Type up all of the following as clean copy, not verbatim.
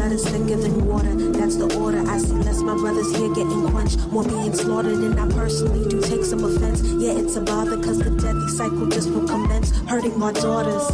blood is thicker than water. That's the order. I see less my brothers here getting quenched, more being slaughtered, and I personally do take some offense. Yeah, it's a bother, cause the deadly cycle just will commence, hurting our daughters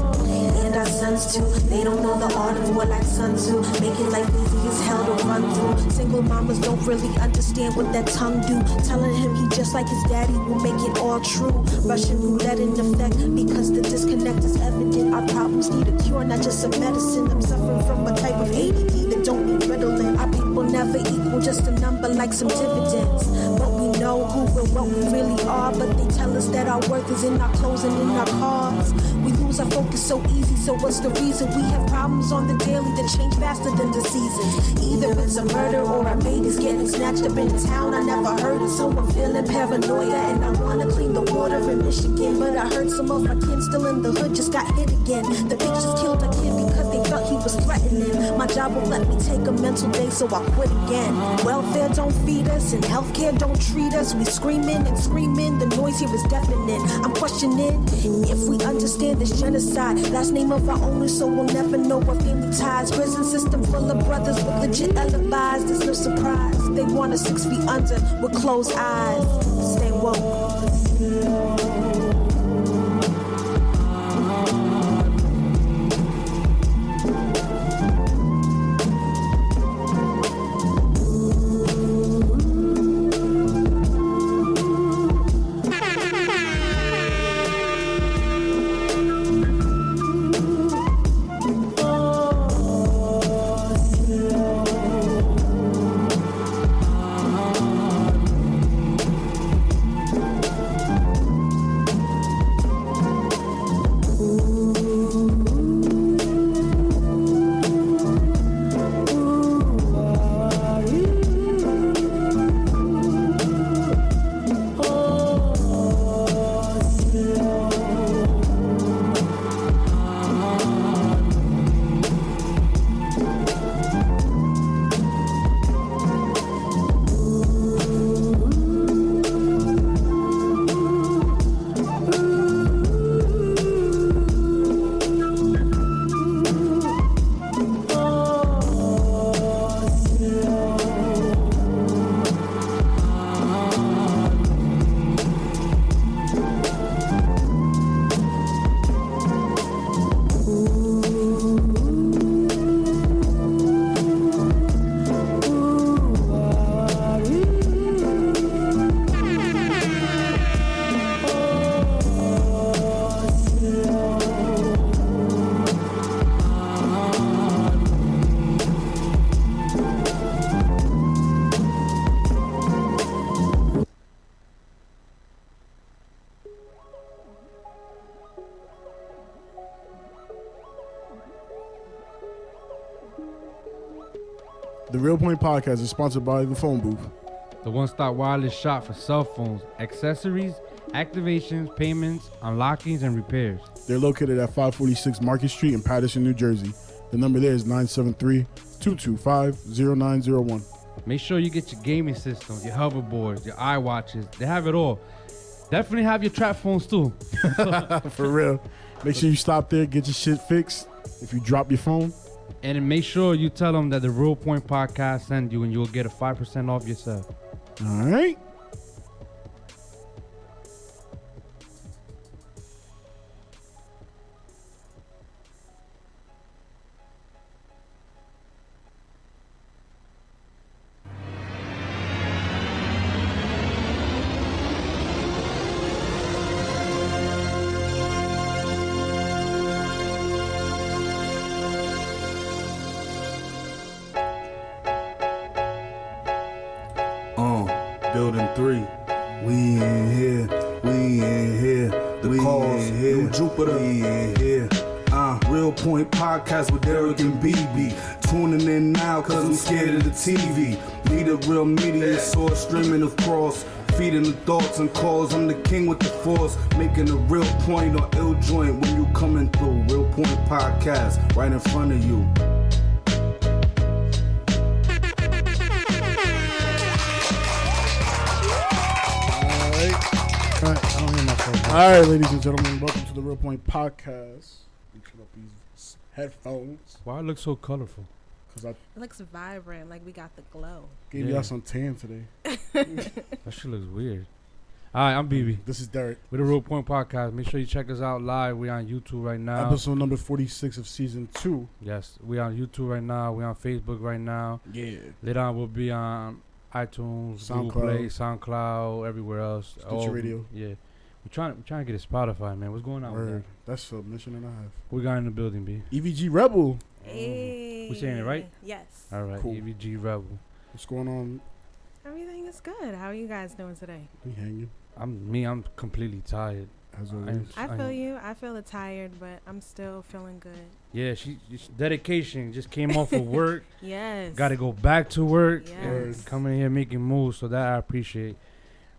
and our sons too. They don't know the art of what like Sun Tzu, making life easy as hell to run through. Single mamas don't really understand what that tongue do. Telling him he just like his daddy will make it all true. Russian roulette in effect, because the disconnect is evident. Our problems need a cure, not just a medicine. I'm suffering from a type of ADD that don't need Ritalin. Our people never equal, just a number like some dividends. But we know who and what we really are, but they tell us that our worth is in our clothes and in our cars. We lose our focus so easy, so what's the reason? We have problems on the daily that change faster than the seasons. Either it's a murder or a baby's getting snatched up in a town I never heard of, so I'm feeling paranoia and I wanna clean the water in Michigan. But I heard some of my kin still in the hood just got hit again. The bitch just killed a kid because they felt he was threatening. My job won't let me take a mental day, so I quit again. Welfare don't feed us and healthcare don't treat us. We screaming and screaming, the noise here is deafening. I'm questioning if we understand this genocide. Last name of our owners, so we'll never know our family ties. Prison system full of brothers with legit alibis. There's no surprise, they want us 6 feet under with closed eyes. Stay woke. The Real Point Podcast is sponsored by The Phone Booth, the one-stop wireless shop for cell phones, accessories, activations, payments, unlockings, and repairs. They're located at 546 Market Street in Paterson, New Jersey. The number there is 973-225-0901. Make sure you get your gaming systems, your hoverboards, your iWatches. They have it all. Definitely have your trap phones too. For real. Make sure you stop there, get your shit fixed if you drop your phone. And make sure you tell them that the Real Point Podcast sent you and you'll get a 5% off yourself. All right. Building 3. We in here. We in here. The cause. New Jupiter. We in here. Real Point Podcast with Derek and BB. Tuning in now cause I'm scared of the TV. Need a real media source streaming across. Feeding the thoughts and calls. I'm the king with the force. Making a real point or ill joint when you coming through. Real Point Podcast right in front of you. All right, ladies and gentlemen, welcome to the Real Point Podcast. We put up these headphones. Why it look so colorful? Cause I It looks vibrant, like we got the glow. gave y'all some tan today. That shit looks weird. All right, I'm BB. This is Derek. We're the Real Point Podcast. Make sure you check us out live. We're on YouTube right now. Episode number 46 of season 2. Yes, we're on YouTube right now. We're on Facebook right now. Yeah. Later on, we'll be on iTunes, Google SoundCloud. Play, SoundCloud, everywhere else. Stitcher Radio. Yeah. We're trying to get a Spotify, man. What's going on with Word. that? That's a mission and a half. We got in the building, B. EVG Rebel. Hey. We saying it right? Yes. All right, Cool. EVG Rebel. What's going on? Everything is good. How are you guys doing today? We hanging. I'm completely tired. As always. I feel you. I feel tired, but I'm still feeling good. Yeah, she dedication just came off of work. Yes. Got to go back to work and Yes. coming here making moves. So that I appreciate.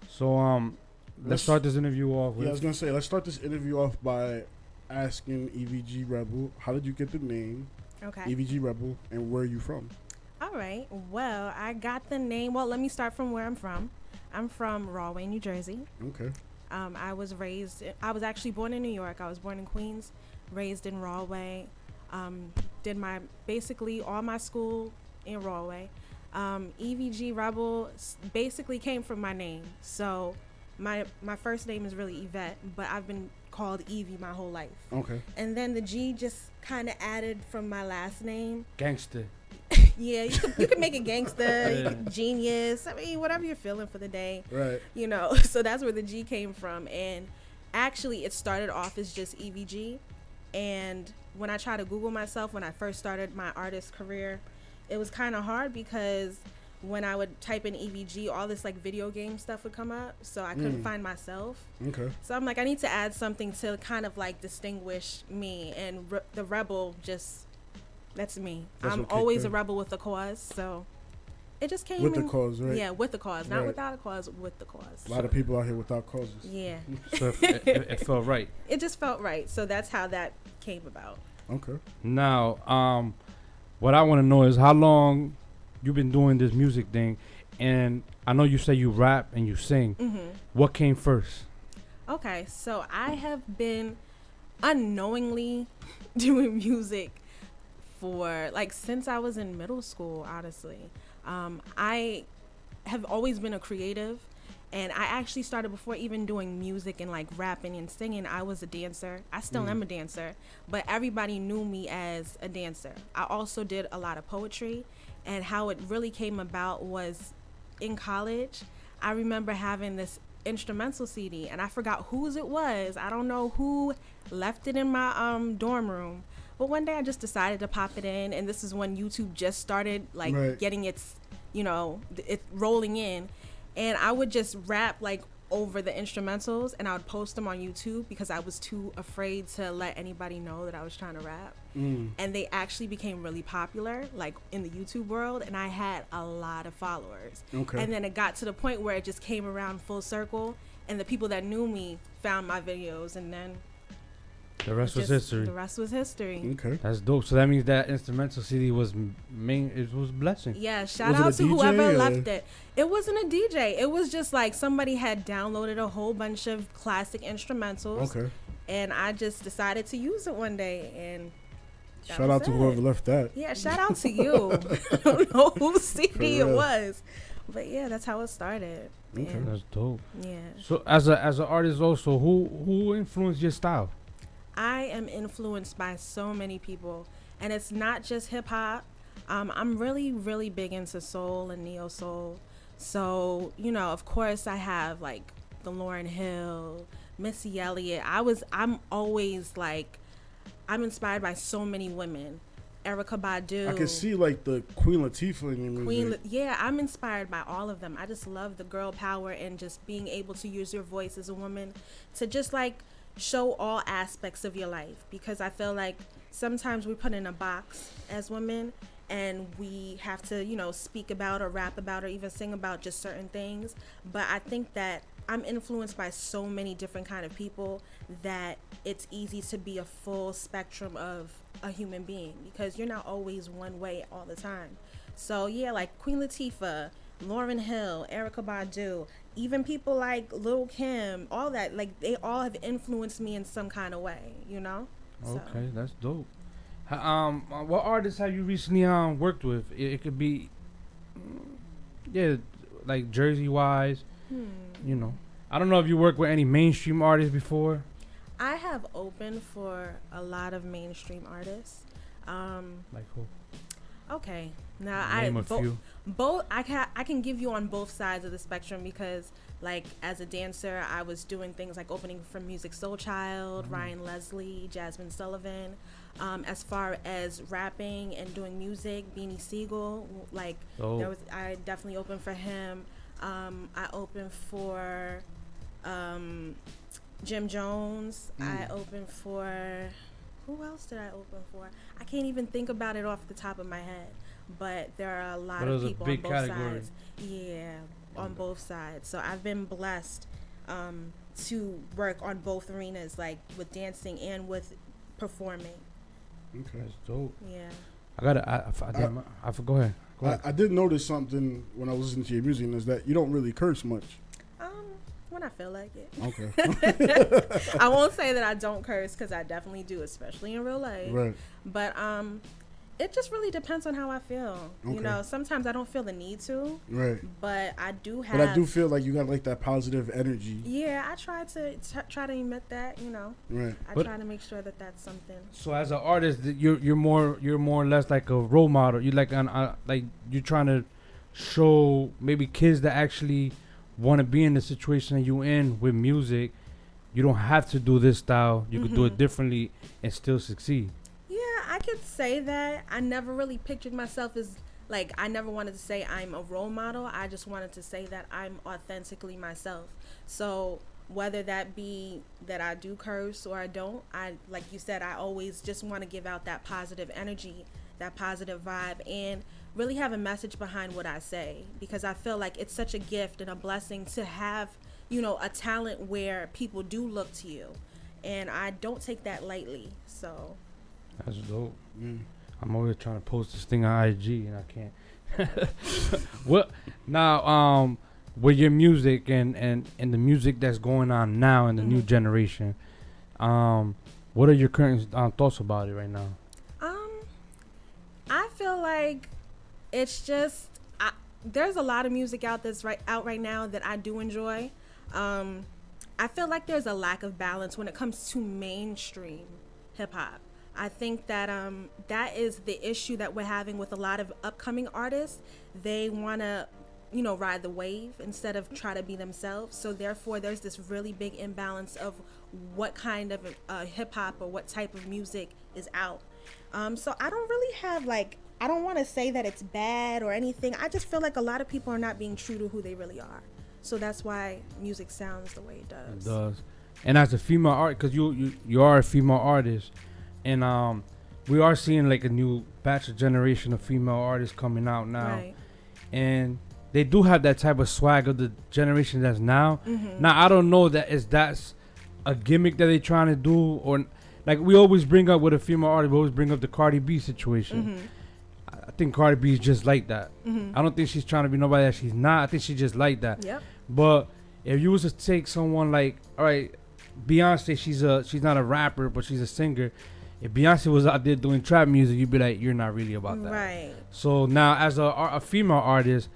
So let's start this interview off with. Yeah, I was gonna say, let's start this interview off by asking EVG Rebel, how did you get the name Okay. EVG Rebel, and where are you from? All right. Well, I got the name. Well, let me start from where I'm from. I'm from RAHWAY, New Jersey. Okay. I was actually born in New York. I was born in Queens, raised in RAHWAY. Did basically all my school in RAHWAY. EVG Rebel basically came from my name. So my first name is really Yvette, but I've been called Evie my whole life. Okay. And then the G just kind of added from my last name. Gangster. Yeah, you can make it gangster, you can genius. I mean, whatever you're feeling for the day. Right. You know, so that's where the G came from. And actually, it started off as just EVG. And when I tried to Google myself, when I first started my artist career, it was kind of hard because when I would type in EVG, all this like video game stuff would come up. So I couldn't find myself. Okay. So I'm like, I need to add something to kind of like distinguish me. And the Rebel just... That's me. That's I'm always a rebel with a cause, so it just came with the cause, right? Yeah, with the cause, not Right. without a cause, with the cause. A lot of people out here without causes. Yeah, So it felt right. it just felt right. So that's how that came about. Okay. Now, what I want to know is how long you've been doing this music thing, and I know you say you rap and you sing. What came first? Okay, so I have been unknowingly doing music for like since I was in middle school. Honestly, I have always been a creative, and I actually started before even doing music and like rapping and singing. I was a dancer. I still am a dancer, but everybody knew me as a dancer. I also did a lot of poetry, and how it really came about was in college. I remember having this instrumental CD, and I forgot whose it was. I don't know who left it in my dorm room. But one day I just decided to pop it in, and this is when YouTube just started like getting its, it rolling in, and I would just rap like over the instrumentals, and I would post them on YouTube because I was too afraid to let anybody know that I was trying to rap. And they actually became really popular like in the YouTube world, and I had a lot of followers. Okay. And then it got to the point where it just came around full circle, and the people that knew me found my videos, and then The rest was history. The rest was history. Okay. That's dope. So that means that instrumental CD was it was a blessing. Yeah, shout Was it out a to DJ whoever or- left it. It wasn't a DJ. It was just like somebody had downloaded a whole bunch of classic instrumentals. Okay. And I just decided to use it one day, and that Shout was out to it. whoever left that. Yeah, shout out to you. I don't know whose CD it real. was, but yeah, that's how it started. Okay. And That's dope. yeah, So as an artist also, who influenced your style? I am influenced by so many people, and it's not just hip hop. I'm really, really big into soul and neo soul. So, of course I have like the Lauryn Hill, Missy Elliott. I'm always like, I'm inspired by so many women. Erykah Badu. I can see like the Queen Latifah in your music. Yeah, I'm inspired by all of them. I just love the girl power and just being able to use your voice as a woman to just like show all aspects of your life, because I feel like sometimes we put in a box as women and we have to, speak about or rap about or even sing about just certain things. But I think that I'm influenced by so many different kind of people that it's easy to be a full spectrum of a human being, because you're not always one way all the time. So yeah, like Queen Latifah, Lauryn Hill, Erykah Badu, even people like Lil' Kim, all that, like they all have influenced me in some kind of way, So. Okay, that's dope. What artists have you recently worked with? It could be, yeah, like Jersey wise. You know, I don't know if you worked with any mainstream artists before. I have opened for a lot of mainstream artists. Like who? Okay, now Name a few. both I can give you on both sides of the spectrum because, like, as a dancer, I was doing things like opening for Music Soul Child, Ryan Leslie, Jasmine Sullivan. As far as rapping and doing music, Beanie Siegel, like I definitely opened for him. I opened for Jim Jones. I opened for, who else did I open for? I can't even think about it off the top of my head. But there are a lot of people on both sides. Yeah, on both sides. So I've been blessed to work on both arenas, like with dancing and with performing. Okay, that's dope. Yeah. Go ahead. I did notice something when I was listening to your music, and is that you don't really curse much. When I feel like it. Okay. I won't say that I don't curse because I definitely do, especially in real life. Right. But it just really depends on how I feel. Okay. You know, sometimes I don't feel the need to. Right. But I do have. But I do feel like you got like that positive energy. Yeah, I try to emit that. You know. Right. I try to make sure that that's something. So as an artist, you're more or less like a role model. You like like you're trying to show maybe kids that actually want to be in the situation that you in with music. You don't have to do this style. You could do it differently and still succeed. Yeah, I could say that. I never really pictured myself as, like, I never wanted to say I'm a role model. I just wanted to say that I'm authentically myself. So whether that be that I do curse or I don't, like you said, I always just want to give out that positive energy, that positive vibe, and really have a message behind what I say, because I feel like it's such a gift and a blessing to have, you know, a talent where people do look to you, and I don't take that lightly. So that's dope. I'm always trying to post this thing on IG and I can't. What now? With your music and the music that's going on now in the new generation, what are your current thoughts about it right now? I feel like it's just there's a lot of music out right now that I do enjoy. I feel like there's a lack of balance when it comes to mainstream hip hop. I think that that is the issue that we're having with a lot of upcoming artists. They want to, you know, ride the wave instead of try to be themselves. So therefore, there's this really big imbalance of what kind of hip hop or what type of music is out. So I don't really have, like, I don't want to say that it's bad or anything. I just feel like a lot of people are not being true to who they really are. So that's why music sounds the way it does. It does. And as a female artist, because you are a female artist, and we are seeing like a new batch of generation of female artists coming out now. Right. And they do have that type of swag of the generation that's now. Now, I don't know that's a gimmick that they're trying to do, or like we always bring up with a female artist, we always bring up the Cardi B situation. I think Cardi B is just like that. I don't think she's trying to be nobody that she's not. I think she's just like that. Yep. But if you was to take someone like, all right, Beyonce, she's not a rapper, but she's a singer. If Beyonce was out there doing trap music, you'd be like, you're not really about that. Right. So now, as a female artist,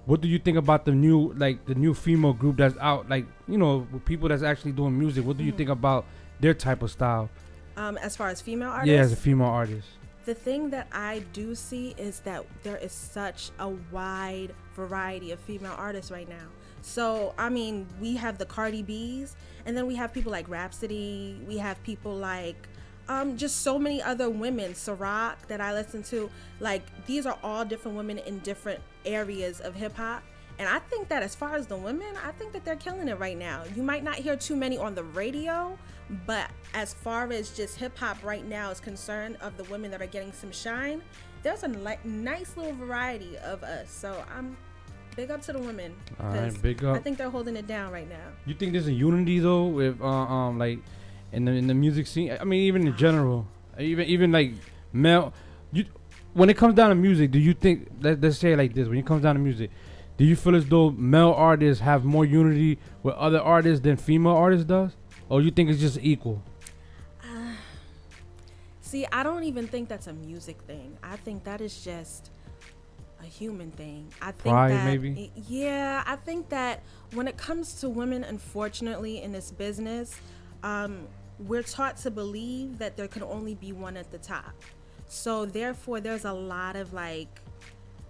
what do you think about the new female group that's out, like, you know, with people that's actually doing music? What do you think about their type of style? As far as female artists? Yeah, as a female artist. The thing that I do see is that there is such a wide variety of female artists right now. So, I mean, we have the Cardi B's, and then we have people like Rhapsody. We have people like just so many other women, Ciroc, that I listen to. Like, these are all different women in different areas of hip hop. And I think that as far as the women, I think that they're killing it right now. You might not hear too many on the radio, but as far as just hip hop right now is concerned, of the women that are getting some shine, there's a nice little variety of us. So I'm big up to the women. All right, big up. I think they're holding it down right now. You think there's a unity though with like in the music scene? I mean, even in general, even like male. When it comes down to music, do you think, let's say it like this, when it comes down to music, do you feel as though male artists have more unity with other artists than female artists does? Or you think it's just equal? See, I don't even think that's a music thing. I think that is just a human thing. I think Pride, that maybe? Yeah, I think that when it comes to women, unfortunately, in this business, we're taught to believe that there can only be one at the top. So therefore, there's a lot of like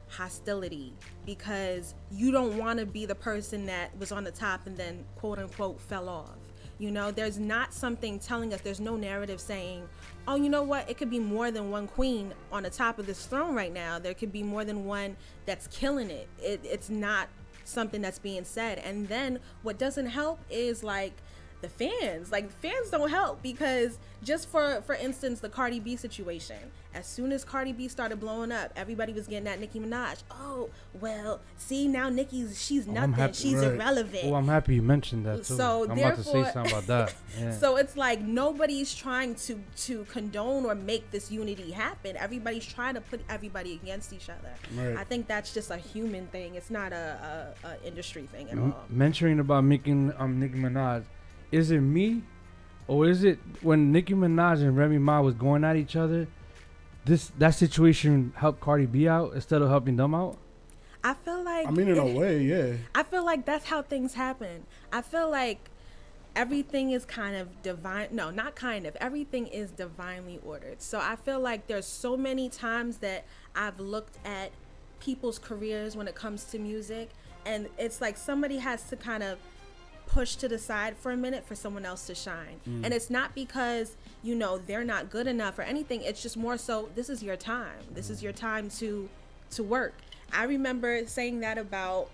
hostility because you don't want to be the person that was on the top and then quote unquote fell off. You know, there's not something telling us, there's no narrative saying, oh, you know what, it could be more than one queen on the top of this throne right now. There could be more than one that's killing it. It's not something that's being said. And then what doesn't help is like the fans. Like, fans don't help because just for instance, the Cardi B situation. As soon as Cardi B started blowing up, everybody was getting at Nicki Minaj. Oh, well, see, now she's nothing. She's irrelevant. Oh, I'm happy you mentioned that too. So I'm about to say something about that. Yeah. So it's like nobody's trying to condone or make this unity happen. Everybody's trying to put everybody against each other. Right. I think that's just a human thing. It's not a industry thing at all. Mentioning about making Nicki Minaj, is it me, or is it when Nicki Minaj and Remy Ma was going at each other? That situation helped Cardi B out instead of helping them out? I feel like... I mean, in a way, yeah. I feel like that's how things happen. I feel like everything is kind of divine. No, not kind of. Everything is divinely ordered. So I feel like there's so many times that I've looked at people's careers when it comes to music, and it's like somebody has to kind of push to the side for a minute for someone else to shine. And it's not because, you know, they're not good enough or anything. It's just more so, this is your time. This is your time to work. I remember saying that about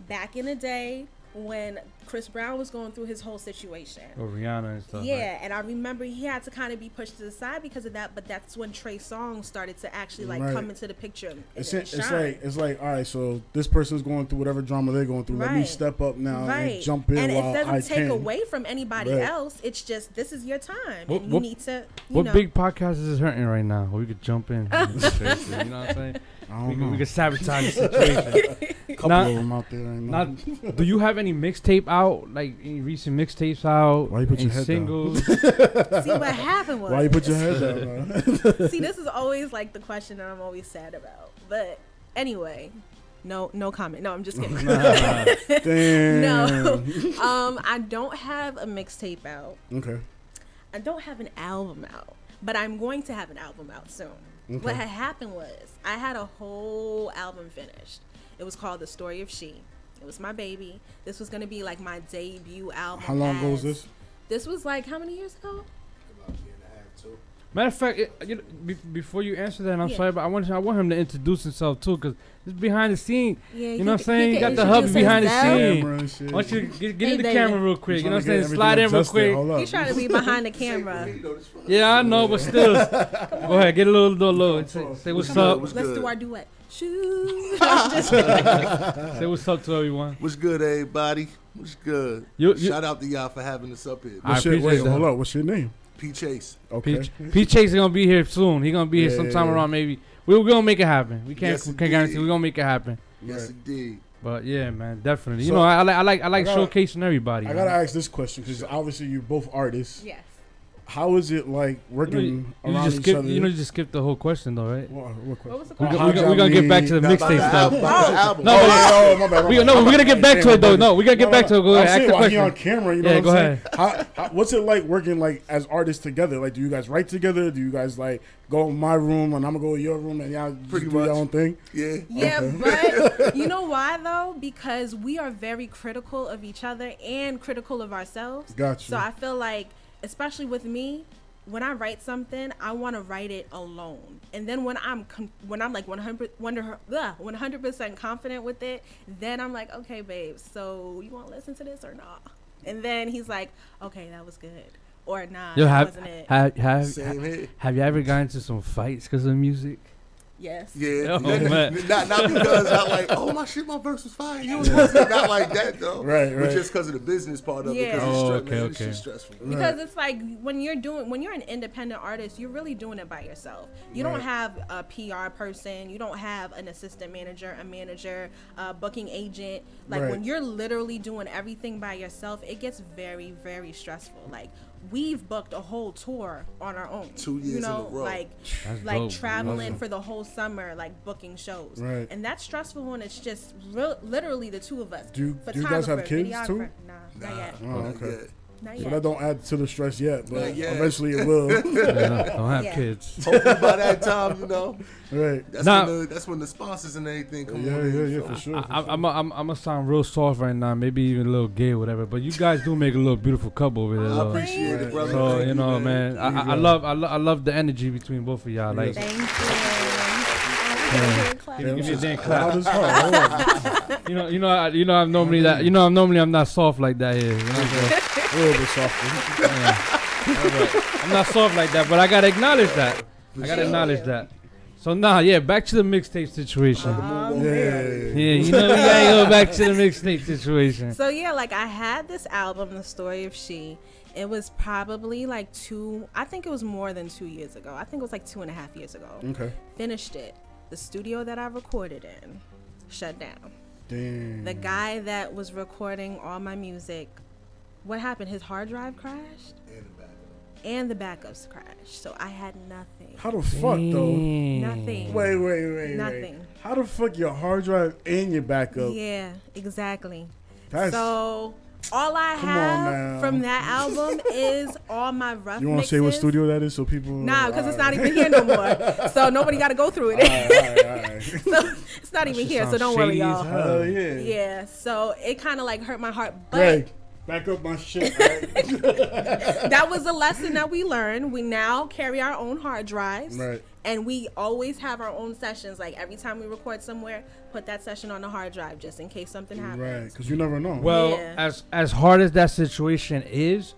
back in the day when Chris Brown was going through his whole situation. Or Rihanna and stuff. Yeah, and I remember he had to kind of be pushed to the side because of that, but that's when Trey Songz started to actually like come into the picture and shine. It's like, all right, so this person's going through whatever drama they're going through. Let me step up now and jump in and while it doesn't take can. away from anybody else. It's just, this is your time. What, and you need to, what big podcast is hurting right now? We could jump in. You know what I'm saying? We could sabotage the situation. A couple of them out there right now. Do you have any mixtape out? Like any recent mixtapes out? Why you put your head singles? See, what happened was... Why you put your head down? See, this is always like the question that I'm always sad about. But anyway, no comment. No, I'm just kidding. Damn. No. I don't have a mixtape out. Okay. I don't have an album out. But I'm going to have an album out soon. Okay. What had happened was I had a whole album finished. It was called The Story of She. It was my baby. This was going to be like my debut album. How long ago was this? This was like how many years ago? About a year and a half, too. Matter of fact, before you answer that, and I'm sorry, but I want him to introduce himself too, because it's behind the scene. Yeah, you know what I'm saying? You got the hubby behind the scene. Why don't you get in the camera real quick? You know what I'm saying? Slide in real quick. He's trying to be behind the camera. Yeah, I know, but still. Go ahead, get a little. Say what's up. Let's do our duet. Shoot. Say what's up to everyone. What's good, everybody? What's good? Shout out to y'all for having us up here. Hold up. What's your name? P Chase. Okay. P Chase is gonna be here soon. He's gonna be here sometime around maybe. We're gonna make it happen. We can't guarantee. We're gonna make it happen. Yes, indeed. But yeah, man, definitely. You know, I like showcasing everybody. I gotta ask this question because obviously you're both artists. Yes. How is it like working around each other? You just skipped the whole question though, right? What question? What was the question? We're gonna get back to the mixtape stuff. My bad. We're gonna get back to it though. No, we gotta get back to it. Go ahead. Ask the question. On camera, you know what I'm saying? How, what's it like working like as artists together? Like, do you guys write together? Do you guys like go in my room and I'm gonna go in your room and y'all do your own thing? Yeah. Yeah, but you know why though? Because we are very critical of each other and critical of ourselves. Gotcha. So I feel like, especially with me, when I write something, I want to write it alone. And then when I'm like 100% confident with it, then I'm like, okay, babe, so you want to listen to this or not? And then he's like, okay, that was good. Or nah, that wasn't it. Have you ever gotten into some fights because of music? Yes. Yeah. Oh, man. Not because I'm like, oh my shit, my verse was fire. You was not like that though. Right. But just because of the business part of it. Because it's stressful. Because it's like when you're an independent artist, you're really doing it by yourself. You don't have a PR person. You don't have an assistant manager, a manager, a booking agent. Like when you're literally doing everything by yourself, it gets very, very stressful. Like we've booked a whole tour on our own. 2 years in a row. like dope. traveling for the whole summer, like booking shows. Right. And that's stressful when it's just literally the two of us. Do you guys have kids too? Nah, not yet. Oh, okay. Not So yet. that don't add to the stress yet, but Not yet. eventually it will. Don't have Yeah. kids. Hopefully by that time, you know, Right. that's when the sponsors and everything come Yeah, on. yeah, for sure. I'm gonna sound real soft right now, maybe even a little gay or whatever. But you guys do make a little beautiful couple over there. I though. appreciate it, brother. So Thank you know, man, There you I go. love the energy between both of y'all. Like, Thank you. give me a damn Loud clap. as hard. I'm normally that. I'm not soft like that here. You know what I'm saying? A little bit softer. I'm not soft like that, but I gotta acknowledge that. I gotta acknowledge that. So back to the mixtape situation. Yeah, we gotta go back to the mixtape situation. So yeah, like I had this album, The Story of She. It was probably like I think it was more than 2 years ago. I think it was like 2.5 years ago. Okay. Finished it. The studio that I recorded in shut down. Damn. The guy that was recording all my music, what happened? His hard drive crashed? And the backups crashed. So I had nothing. How the fuck though? Nothing. Wait. Nothing. How the fuck your hard drive and your backup? Yeah, exactly. That's, So all I Come on now. have from that album is all my rough you want to mixes. say what studio that is so people? Nah, because it's not even here no more. So nobody got to go through it. All right. So it's not even here. So don't worry, y'all. Hell yeah. Yeah. So it kind of like hurt my heart, but Greg, back up my shit. All right? that was a lesson that we learned. We now carry our own hard drives. Right. And we always have our own sessions. Like every time we record somewhere, put that session on the hard drive just in case something happens. Right, because you never know. Well, Yeah. as hard as that situation is,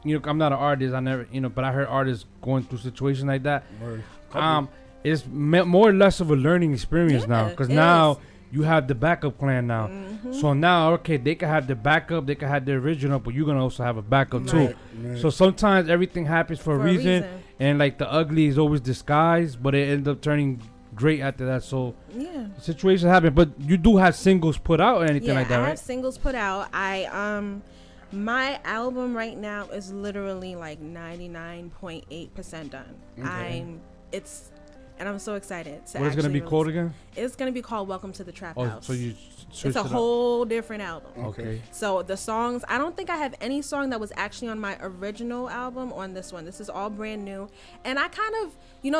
I'm not an artist. I never, but I heard artists going through situations like that. Right. It's more or less of a learning experience now, because it now is. you have the backup plan now. Mm-hmm. So now, okay, they can have the backup, they can have the original, but you're gonna also have a backup too. Right. Right. So sometimes everything happens for a reason, and like the ugly is always disguised, but it ends up turning great after that. So Yeah. situations happen, but you do have singles put out or anything like that, I right? have singles put out. My album right now is literally like 99.8% done. Okay. And I'm so excited to What is it gonna be actually called release again? it. It's gonna be called Welcome to the Trap Oh, House. so you it's switched a it up. whole different album. Okay. So the songs, I don't think I have any song that was actually on my original album on this one. This is all brand new. And I kind of,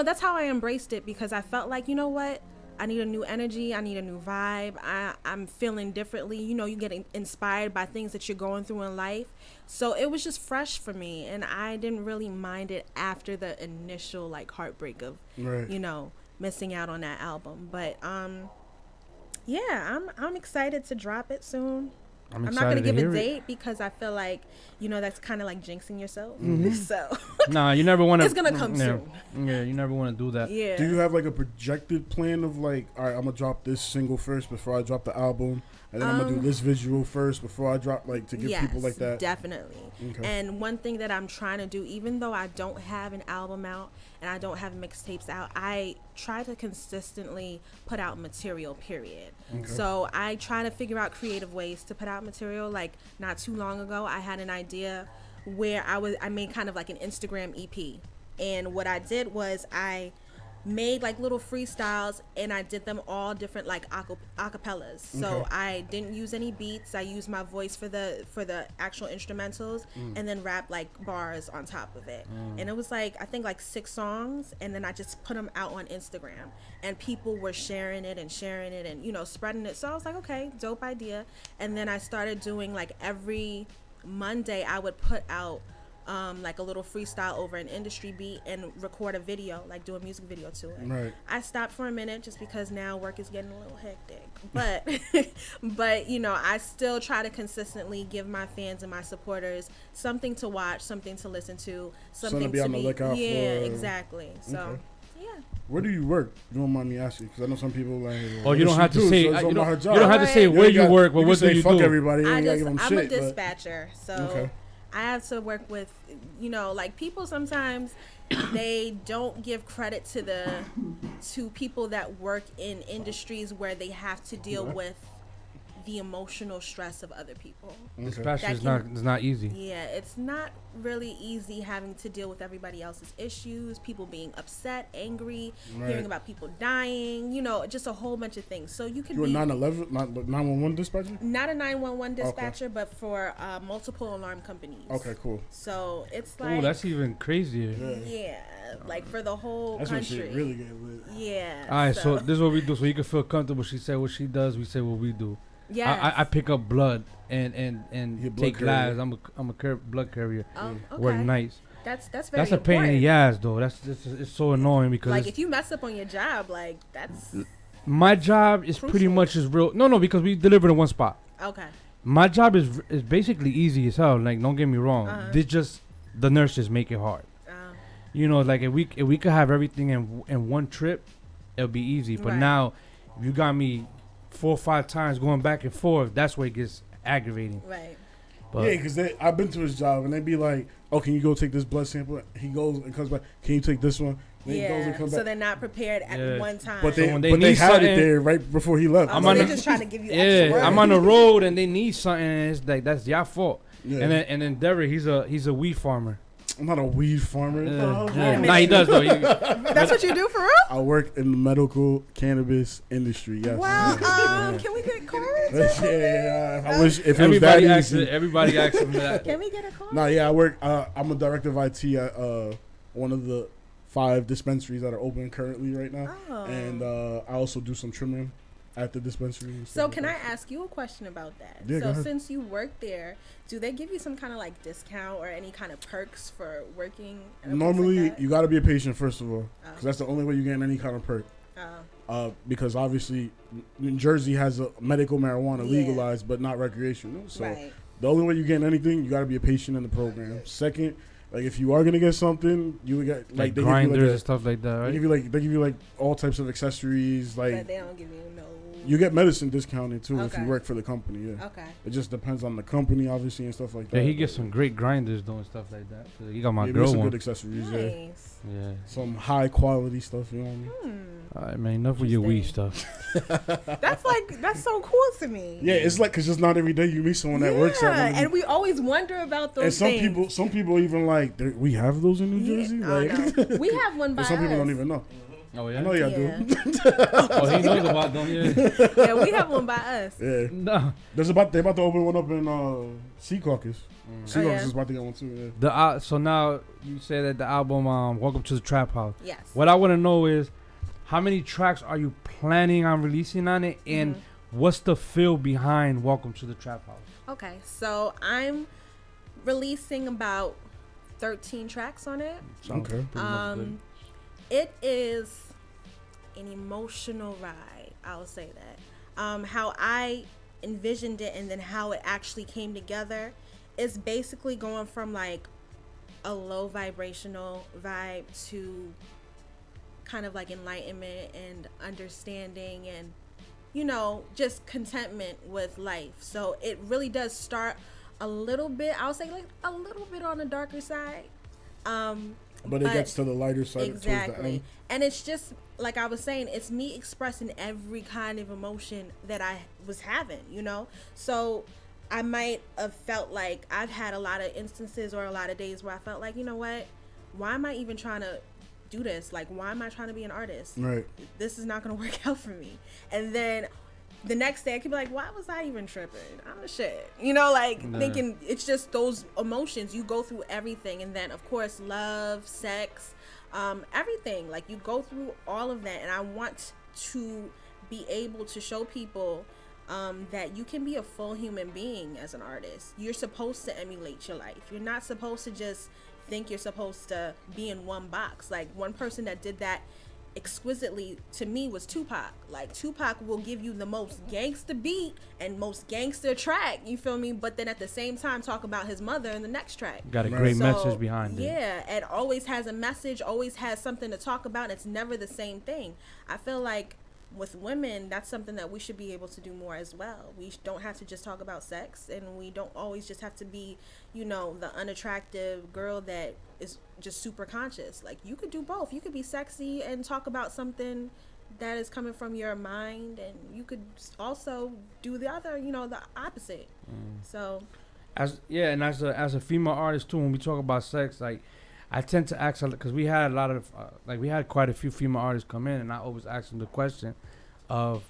that's how I embraced it, because I felt like, you know what? I need a new energy. I need a new vibe. I'm feeling differently. You get inspired by things that you're going through in life. So it was just fresh for me. And I didn't really mind it after the initial like heartbreak of, Right. missing out on that album. But yeah, I'm excited to drop it soon. I'm not gonna give a date because I feel like that's kind of like jinxing yourself. So Nah, you never want to. it's gonna come soon. Yeah, you never want to do that. Yeah. Do you have like a projected plan of like, all right, I'm gonna drop this single first before I drop the album, and then I'm gonna do this visual first before I drop, like, to give people like that? Definitely. Okay. And one thing that I'm trying to do, even though I don't have an album out and I don't have mixtapes out, I try to consistently put out material, period. Okay. So I try to figure out creative ways to put out material. Like not too long ago, I had an idea where I made kind of like an Instagram EP. And what I did was I made like little freestyles, and I did them all different like acapellas. So Okay. I didn't use any beats. I used my voice for the actual instrumentals, and then rap like bars on top of it. And it was like, I think like 6 songs, and then I just put them out on Instagram, and people were sharing it and spreading it. So I was like, okay, dope idea. And then I started doing like every Monday I would put out like a little freestyle over an industry beat and record a video, like do a music video to it. Right. I stopped for a minute just because now work is getting a little hectic, but I still try to consistently give my fans and my supporters something to watch, something to listen to, something to be on the lookout for. Exactly. So Okay. yeah. Where do you work? You don't mind me asking, because I know some people like. Oh, you don't have to say. So it's You all about her don't job. have to say Right. where You you got- work, but you what can do say you fuck do? everybody. You ain't gotta give them I'm shit, a but- dispatcher, so Okay. I have to work with, like people sometimes they don't give credit to people that work in industries where they have to deal with the emotional stress of other people. Especially it's not easy. Yeah, it's not really easy having to deal with everybody else's issues, people being upset, angry, hearing about people dying, you know, just a whole bunch of things. So you can be... You're a 911 dispatcher? Not a 911 dispatcher, but for multiple alarm companies. Okay, cool. So it's like... Oh, that's even crazier. Yeah, like for the whole that's country. That's when shit really get lit. Yeah. All right, so this is what we do. So you can feel comfortable. She said what she does. We say what we do. Yeah. I pick up blood and take lives. I'm a blood carrier. Oh, okay. Work nights. That's very That's a pain in the ass, though. It's so annoying because like if you mess up on your job, like that's my job is crucial. pretty much as real. No, because we deliver in one spot. Okay. My job is basically easy as hell. Like, don't get me wrong. This just the nurses make it hard. You know, like if we could have everything in one trip, it'll be easy. But now, if you got me 4 or 5 times going back and forth, that's where it gets aggravating. Right. But yeah, because I've been to his job and they be like, "Oh, can you go take this blood sample?" He goes and comes back. Can you take this one? Then he goes and comes back. So they're not prepared at one time. But they had it there right before he left. They're just trying to give you extra work. I'm on the road and they need something. And it's like that's your fault. Yeah. And then Derek, he's a weed farmer. I'm not a weed farmer. Nah, he does though. That's what you do for real? I work in the medical cannabis industry. Yes. Wow. Can we get cards? Yeah. I wish if it was that easy. Everybody asks him that. Can we get a card? Nah, yeah. I work. I'm a director of IT at one of the 5 dispensaries that are open currently right now, and I also do some trimming at the dispensary. So can I ask you a question about that? Yeah, so since you work there, do they give you some kind of like discount or any kind of perks for working? Normally, you got to be a patient first of all, because that's the only way you get any kind of perk. Because obviously, New Jersey has a medical marijuana legalized, but not recreational. So the only way you get anything, you got to be a patient in the program. Second, like if you are gonna get something, you would get like they grinders give you, like, and stuff like that. Right? They give you like all types of accessories. Like, but they don't give you no. You get medicine discounted too if you work for the company. Yeah. Okay. It just depends on the company, obviously, and stuff like that. Yeah, he gets some great grinders doing stuff like that. So he got my girl some one. good accessories. Nice. Yeah. Some high quality stuff. You know what I mean? All right, man. Enough with your weed stuff. That's so cool to me. Yeah, it's like because it's not every day you meet someone that works at one. And we always wonder about those. And some people even like we have those in New Jersey. Like, we have one by some people don't even know. Oh yeah, I know y'all do. Oh, he knows about them. Yeah. Yeah, we have one by us. Yeah. No. They're about to open one up in Secaucus. Secaucus is about to get one too. Yeah. So now you say that the album Welcome to the Trap House. Yes. What I want to know is how many tracks are you planning on releasing on it, and what's the feel behind Welcome to the Trap House? Okay, so I'm releasing about 13 tracks on it. Okay. It is an emotional ride, I'll say that. How I envisioned it and then how it actually came together is basically going from like a low vibrational vibe to kind of like enlightenment and understanding and, you know, just contentment with life. So it really does start a little bit, I'll say like a little bit on the darker side. But it gets to the lighter side. Exactly. Towards the end. And it's just, like I was saying, it's me expressing every kind of emotion that I was having, you know? So I might have felt like I've had a lot of instances or a lot of days where I felt like, you know what? Why am I even trying to do this? Like, why am I trying to be an artist? Right. This is not going to work out for me. And then the next day I could be like, why was I even tripping? I'm the shit. You know, like thinking it's just those emotions. You go through everything. And then, of course, love, sex, everything. Like, you go through all of that. And I want to be able to show people that you can be a full human being as an artist. You're supposed to emulate your life. You're not supposed to just think you're supposed to be in one box. Like, one person that did that exquisitely to me was Tupac. Like, Tupac will give you the most gangster beat and most gangster track, you feel me, but then at the same time talk about his mother in the next track. Got a great message behind it. Yeah, it always has a message, always has something to talk about. It's never the same thing. I feel like with women, that's something that we should be able to do more as well. We don't have to just talk about sex, and we don't always just have to be, you know, the unattractive girl that is just super conscious. Like, you could do both. You could be sexy and talk about something that is coming from your mind, and you could also do the other, you know, the opposite. So as a female artist too, when we talk about sex, like I tend to ask, because we had a lot of we had quite a few female artists come in, and I always ask them the question of,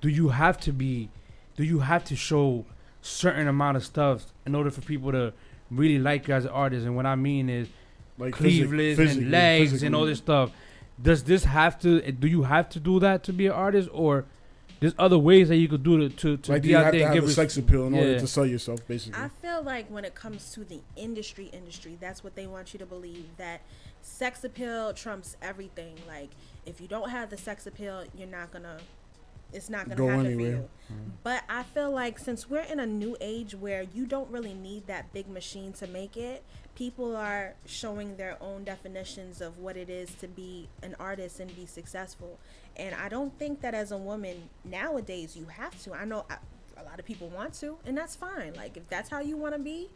do you have to show certain amount of stuff in order for people to really like you as an artist? And what I mean is like cleavage and legs and all this stuff. Do you have to do that to be an artist, or there's other ways that you could do to like be out there and give a sex appeal in order to sell yourself, basically? I feel like when it comes to the industry, that's what they want you to believe, that sex appeal trumps everything. Like, if you don't have the sex appeal, it's not gonna happen anywhere for you. But I feel like since we're in a new age where you don't really need that big machine to make it, people are showing their own definitions of what it is to be an artist and be successful. And I don't think that as a woman nowadays you have to. I know a lot of people want to, and that's fine. Like, if that's how you want to be,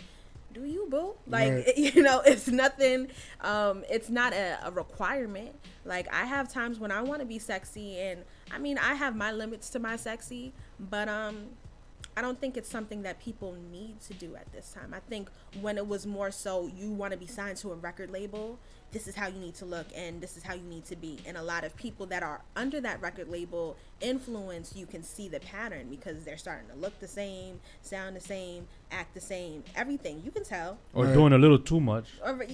do you, boo? Like, right. You know, it's nothing, it's not a requirement. Like, I have times when I want to be sexy, and I mean, I have my limits to my sexy, but I don't think it's something that people need to do at this time. I think when it was more so you want to be signed to a record label, this is how you need to look and this is how you need to be. And a lot of people that are under that record label influence, you can see the pattern because they're starting to look the same, sound the same, act the same, everything. You can tell. Or doing a little too much.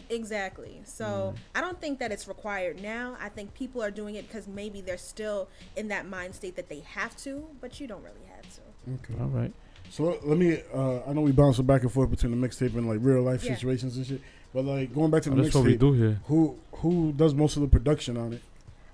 Exactly. So I don't think that it's required now. I think people are doing it because maybe they're still in that mind state that they have to, but you don't really have to. Okay. All right. So let me, I know we bouncing back and forth between the mixtape and like real life situations and shit. But like going back to the mixtape, that's what we do here. Who does most of the production on it?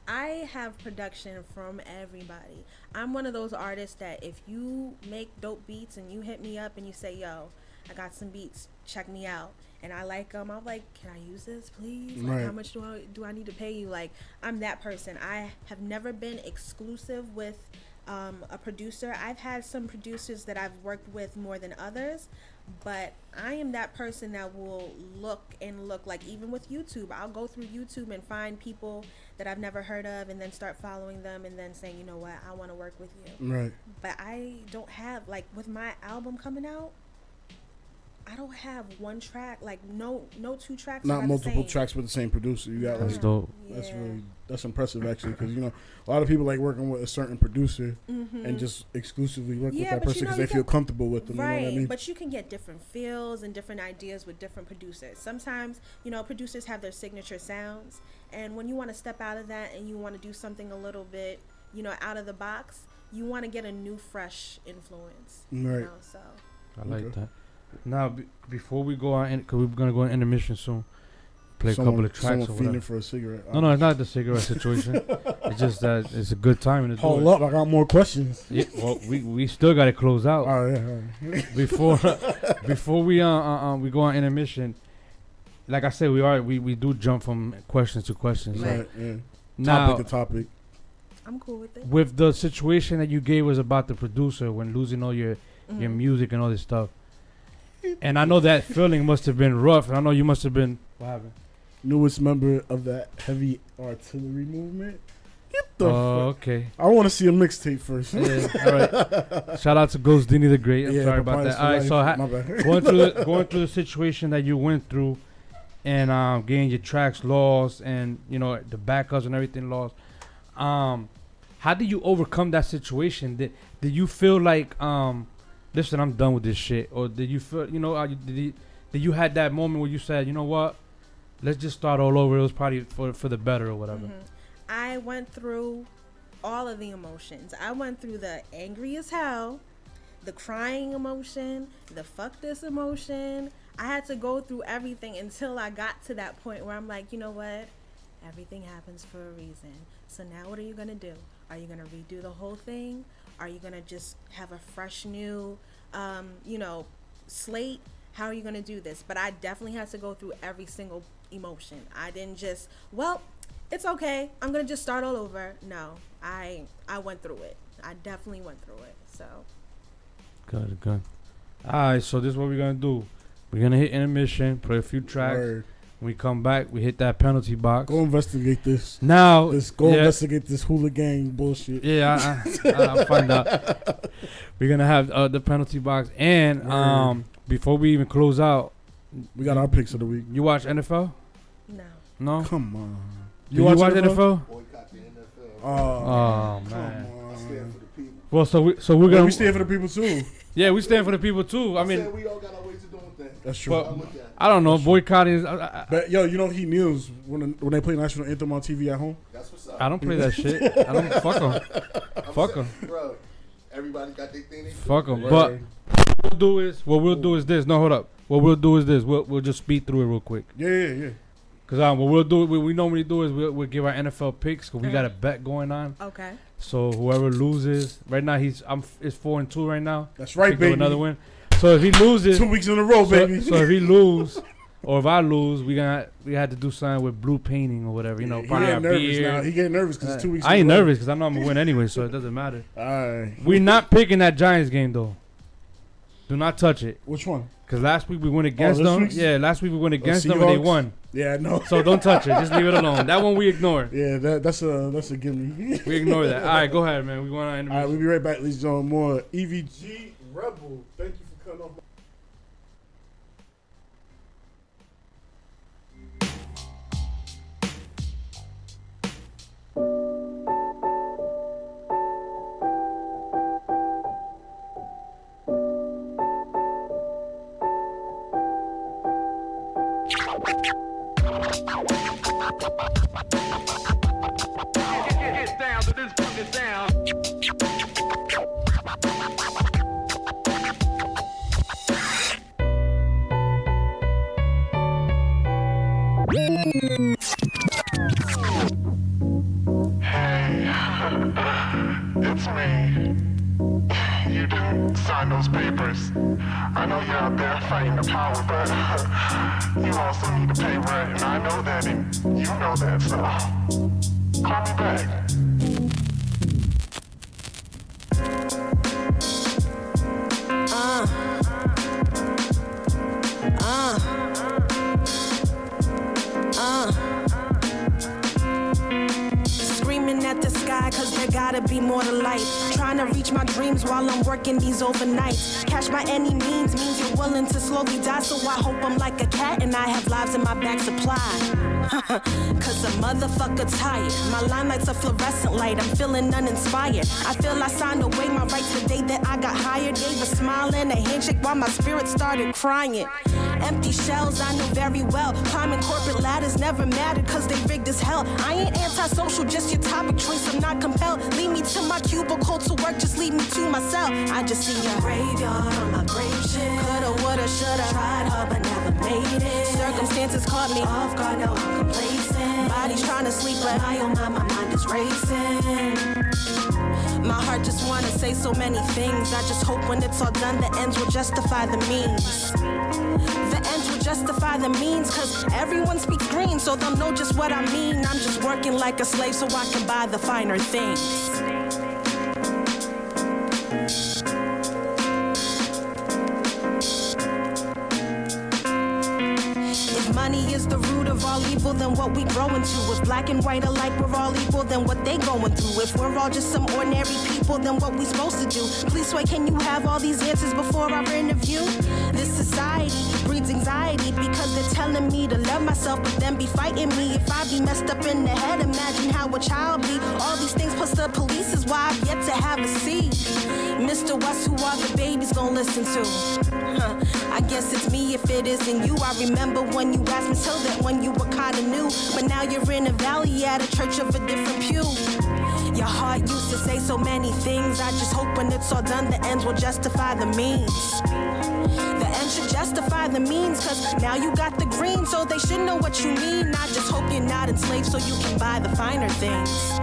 I have production from everybody. I'm one of those artists that if you make dope beats and you hit me up and you say, yo, I got some beats, check me out, and I like them, I'm like, can I use this, please? Like, how much do I need to pay you? Like, I'm that person. I have never been exclusive with a producer. I've had some producers that I've worked with more than others, but I am that person that will look, like even with YouTube, I'll go through YouTube and find people that I've never heard of and then start following them and then saying, you know what, I want to work with you. Right. But I don't have, like, with my album coming out, I don't have one track, like no two tracks. Not multiple tracks with the same producer. You got that's dope. That's impressive actually, because you know a lot of people like working with a certain producer and just exclusively work with that person because they feel comfortable with them. Right, you know what I mean? But you can get different feels and different ideas with different producers. Sometimes producers have their signature sounds, and when you want to step out of that and you want to do something a little bit out of the box, you want to get a new fresh influence. Right. So I like that. Now, before we go on, because we're going to go on intermission soon, play a couple of tracks. Someone feeding for a cigarette. No, it's not the cigarette situation. It's just that it's a good time. Hold up, I got more questions. Yeah, well, we still got to close out. All right. Before we go on intermission, like I said, we do jump from questions to questions. Right. Yeah. Now, topic to topic. I'm cool with it. With the situation that you gave us about the producer when losing all your music and all this stuff. And I know that feeling must have been rough. And I know you must have been. What happened? Newest member of that heavy artillery movement. Get the fuck. Okay. I want to see a mixtape first. Yeah, all right. Shout out to Ghost Dini the Great. I'm sorry about that. All right, so going through the situation that you went through, and getting your tracks lost, and the backups and everything lost. How did you overcome that situation? Did you feel like listen, I'm done with this shit? Or did you feel, did you had that moment where you said, you know what, let's just start all over? It was probably for the better or whatever. I went through all of the emotions. I went through the angry as hell, the crying emotion, the fuck this emotion. I had to go through everything until I got to that point where I'm like, you know what, everything happens for a reason. So now what are you going to do? Are you going to redo the whole thing? Are you going to just have a fresh new, slate? How are you going to do this? But I definitely had to go through every single emotion. I didn't just, well, it's okay, I'm going to just start all over. No, I went through it. I definitely went through it. So. Good. All right, so this is what we're going to do. We're going to hit intermission, play a few tracks. When we come back, we hit that penalty box. Go investigate this. Now, investigate this hooligan bullshit. Yeah, I'll find out. We're gonna have the penalty box, and before we even close out, we got our picks of the week. You watch NFL? No. Come on. You watch NFL? Boycott the NFL. Oh man. I stand for the people. Well, so we're gonna. We stand for the people too. Yeah, we stand for the people too. I mean, we all got our ways of doing things. That's true. Well, I don't know. Boycotting is. But yo, you know he kneels when they play national anthem on TV at home. That's what's up. I don't play that shit. I don't fuck them. Fuck them. Bro, everybody got their thing. Fuck them. But what we'll do is this. No, hold up. What we'll do is this. We'll just speed through it real quick. Yeah. Cause what we'll do, what we normally do is we'll give our NFL picks. Cause we got a bet going on. Okay. So whoever loses, right now it's 4-2 right now. That's right, baby. Another win. So if he loses, 2 weeks in a row, baby. So if he lose, or if I lose, we had to do something with blue painting or whatever. You know, probably our beer. He getting nervous because it's 2 weeks. I ain't nervous because I know I'm gonna win anyway, so it doesn't matter. All right. We're not picking that Giants game though. Do not touch it. Which one? Because last week we went against them. Yeah, last week we went against them and they won. Yeah, no. So don't touch it. Just leave it alone. That one we ignore. Yeah, that's a gimme. We ignore that. All right, go ahead, man. We want to interview. All right, we'll be right back, ladies and gentlemen. More EVG Rebel. Thank you for cutting off. Get down to this fucking sound. Hey, it's me. You didn't sign those papers. I know you're out there fighting the power, but you also need to pay rent, and I know that, and you know that, so call me back. Screaming at the sky cause there gotta be more to life. Trying to reach my dreams while I'm working these overnights. Cash by any means you're willing to slowly die. So I hope I'm like a cat and I have lives in my back supply. Cause a motherfucker tired. My limelight's a fluorescent light. I'm feeling uninspired. I feel I signed away my rights the day that I got hired. Gave a smile and a handshake while my spirit started crying. Empty shells I know very well. Climbing corporate ladders never mattered cause they rigged as hell. I ain't antisocial, just your topic choice. I'm not compelled. Lead me to my cubicle to work, just lead me to myself. I just see a graveyard on my grave shit. Coulda, woulda, shoulda, tried hard but never made it. Circumstances caught me off guard, now I'm complacent. Body's trying to sleep but my mind is racing. My heart just wanna say so many things. I just hope when it's all done the ends will justify the means. The ends will justify the means. Cause everyone speaks green so they'll know just what I mean. I'm just working like a slave so I can buy the finer things. Money is the root of all evil, then what we grow into. If black and white alike, we're all equal, then what they going through. If we're all just some ordinary people, then what we supposed to do? Please, wait, can you have all these answers before our interview? This society breeds anxiety because they're telling me to love myself, but then be fighting me. If I be messed up in the head, imagine how a child be. All these things plus the police is why I've yet to have a seat. Mr. West, who are the babies gonna listen to? I guess it's me if it isn't you. I remember when you asked me till that when you were kinda new, but now you're in a valley at a church of a different pew. Your heart used to say so many things. I just hope when it's all done the ends will justify the means. The end should justify the means, cause now you got the green, so they should know what you mean. I just hope you're not enslaved so you can buy the finer things.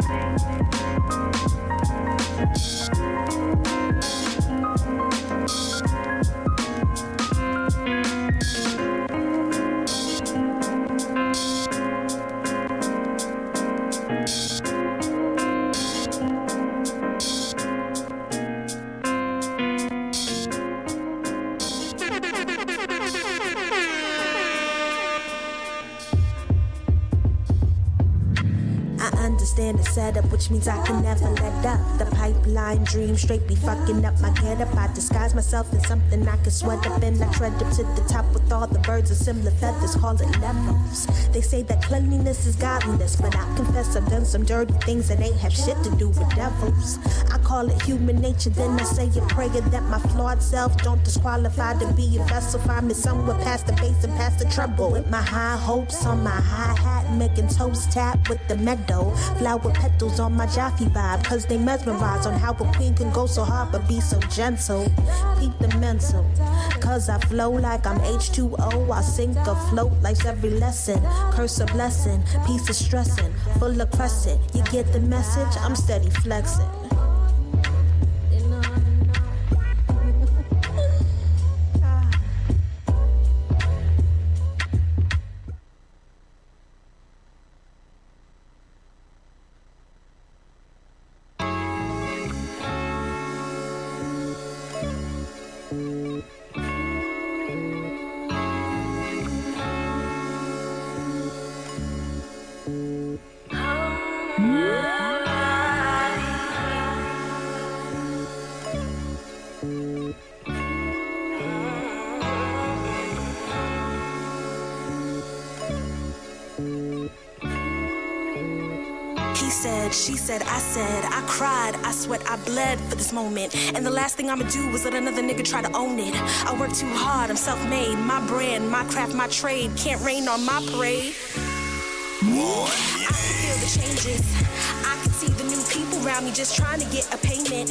understand the setup, which means I can never let up. The pipeline dream straight be fucking up my get up. I disguise myself in something I can sweat up, and I tread up to the top with all the birds of similar feathers, call it levels. They say that cleanliness is godliness, but I confess I've done some dirty things that ain't have shit to do with devils. I call it human nature, then I say a prayer that my flawed self don't disqualify to be a vessel. Find me somewhere past the bass and past the treble, with my high hopes on my hi-hat, making toast tap with the meadow. Flower petals on my Jaffe vibe, cause they mesmerize on how a queen can go so hard but be so gentle. Keep the mental, cause I flow like I'm H2O. I sink or float, life's every lesson. Curse a blessing, piece of stressing, full of crescent. You get the message? I'm steady flexing. She said, I said, I cried, I sweat, I bled for this moment. And the last thing I'ma do is let another nigga try to own it. I work too hard, I'm self-made. My brand, my craft, my trade. Can't rain on my parade. I can feel the changes. I can see the new people around me just trying to get a payment.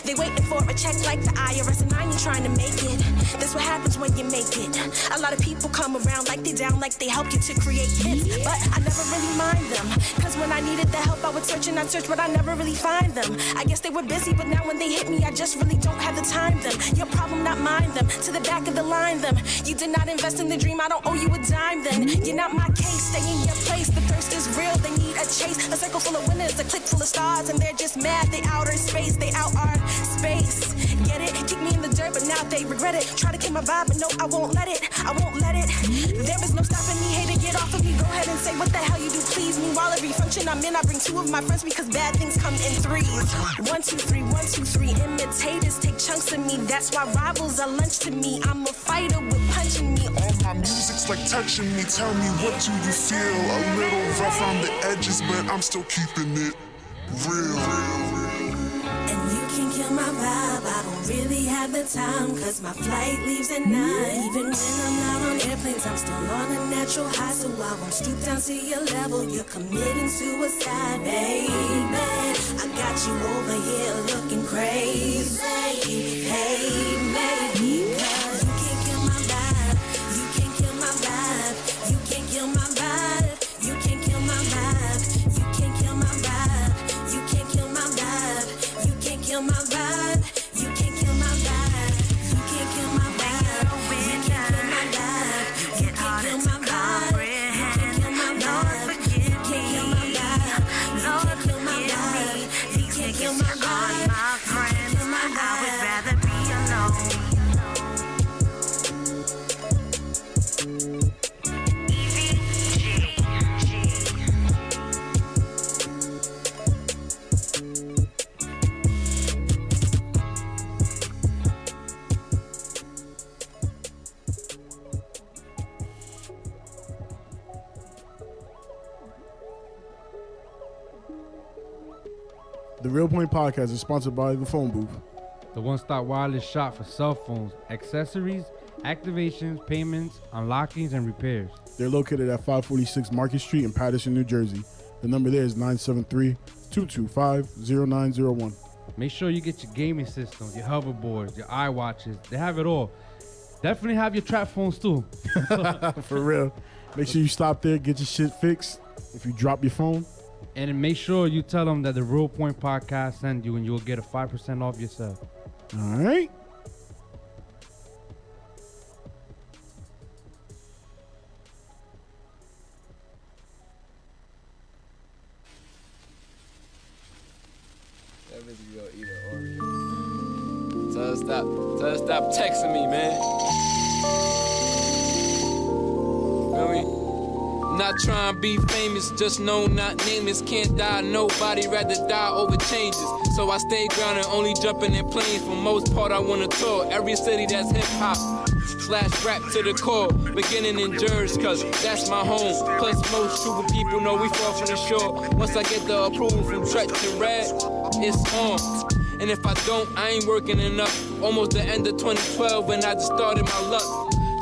They waiting for a check like the IRS, and I ain't trying to make it. That's what happens when you make it. A lot of people come around like they down, like they help you to create hits. But I never really mind them, cause when I needed the help I would search and I'd search, but I never really find them. I guess they were busy, but now when they hit me I just really don't have the time them. Your problem, not mine them. To the back of the line them. You did not invest in the dream, I don't owe you a dime then. You're not my case, stay in your place. The thirst is real, they need a chase. A circle full of winners, a clique full of stars, and they're just mad, they outer space, they out our space. Get it? Kick me in the dirt, but now they regret it. Try to kill my vibe, but no, I won't let it. I won't let it. There is no stopping me, hater, get off of me. Go ahead and say what the hell you do, please. Meanwhile, every function I'm in, I bring two of my friends because bad things come in threes. 1, 2, 3, 1, 2, 3. Imitators take chunks of me. That's why rivals are lunch to me. I'm a fighter with punching me. All my music's like touching me. Tell me, what do you feel? A little rough on the edges, but I'm still keeping it real. And you can kill my vibe, I don't really have the time, cause my flight leaves at 9. Even when I'm not on airplanes, I'm still on a natural high, so I won't stoop down to your level. You're committing suicide, baby. I got you over here looking crazy. Hey, maybe, cause you can't kill my vibe. You can't kill my vibe. You can't kill my vibe. You can't kill my vibe. You can't kill my vibe. You can't kill my vibe. You can't kill my vibe. You can't kill my vibe. You can't kill my vibe. You can't kill my vibe. You can't kill my vibe. You can't kill my vibe. You can't kill my vibe. You can't kill my vibe. You can't kill my vibe. My friends, I would rather be alone. The Real Point Podcast is sponsored by The Phone Booth. The one-stop wireless shop for cell phones, accessories, activations, payments, unlockings, and repairs. They're located at 546 Market Street in Paterson, New Jersey. The number there is 973-225-0901. Make sure you get your gaming systems, your hoverboards, your iWatches. They have it all. Definitely have your trap phones too. For real. Make sure you stop there, get your shit fixed. If you drop your phone. And make sure you tell them that the Real Point Podcast sent you, and you'll get a 5% off yourself. All right. That bitch gonna eat an Oreo. Tell her stop texting me, man. Feel me? Not trying to be famous, just known, not nameless. Can't die, nobody, rather die over changes. So I stay grounded, only jumping in planes. For most part, I wanna tour every city that's hip-hop / rap to the core, beginning in Jersey, cause that's my home. Plus most true people know we fall from the shore. Once I get the approval from Tretch and Red, it's on. And if I don't, I ain't working enough. Almost the end of 2012 when I just started my luck.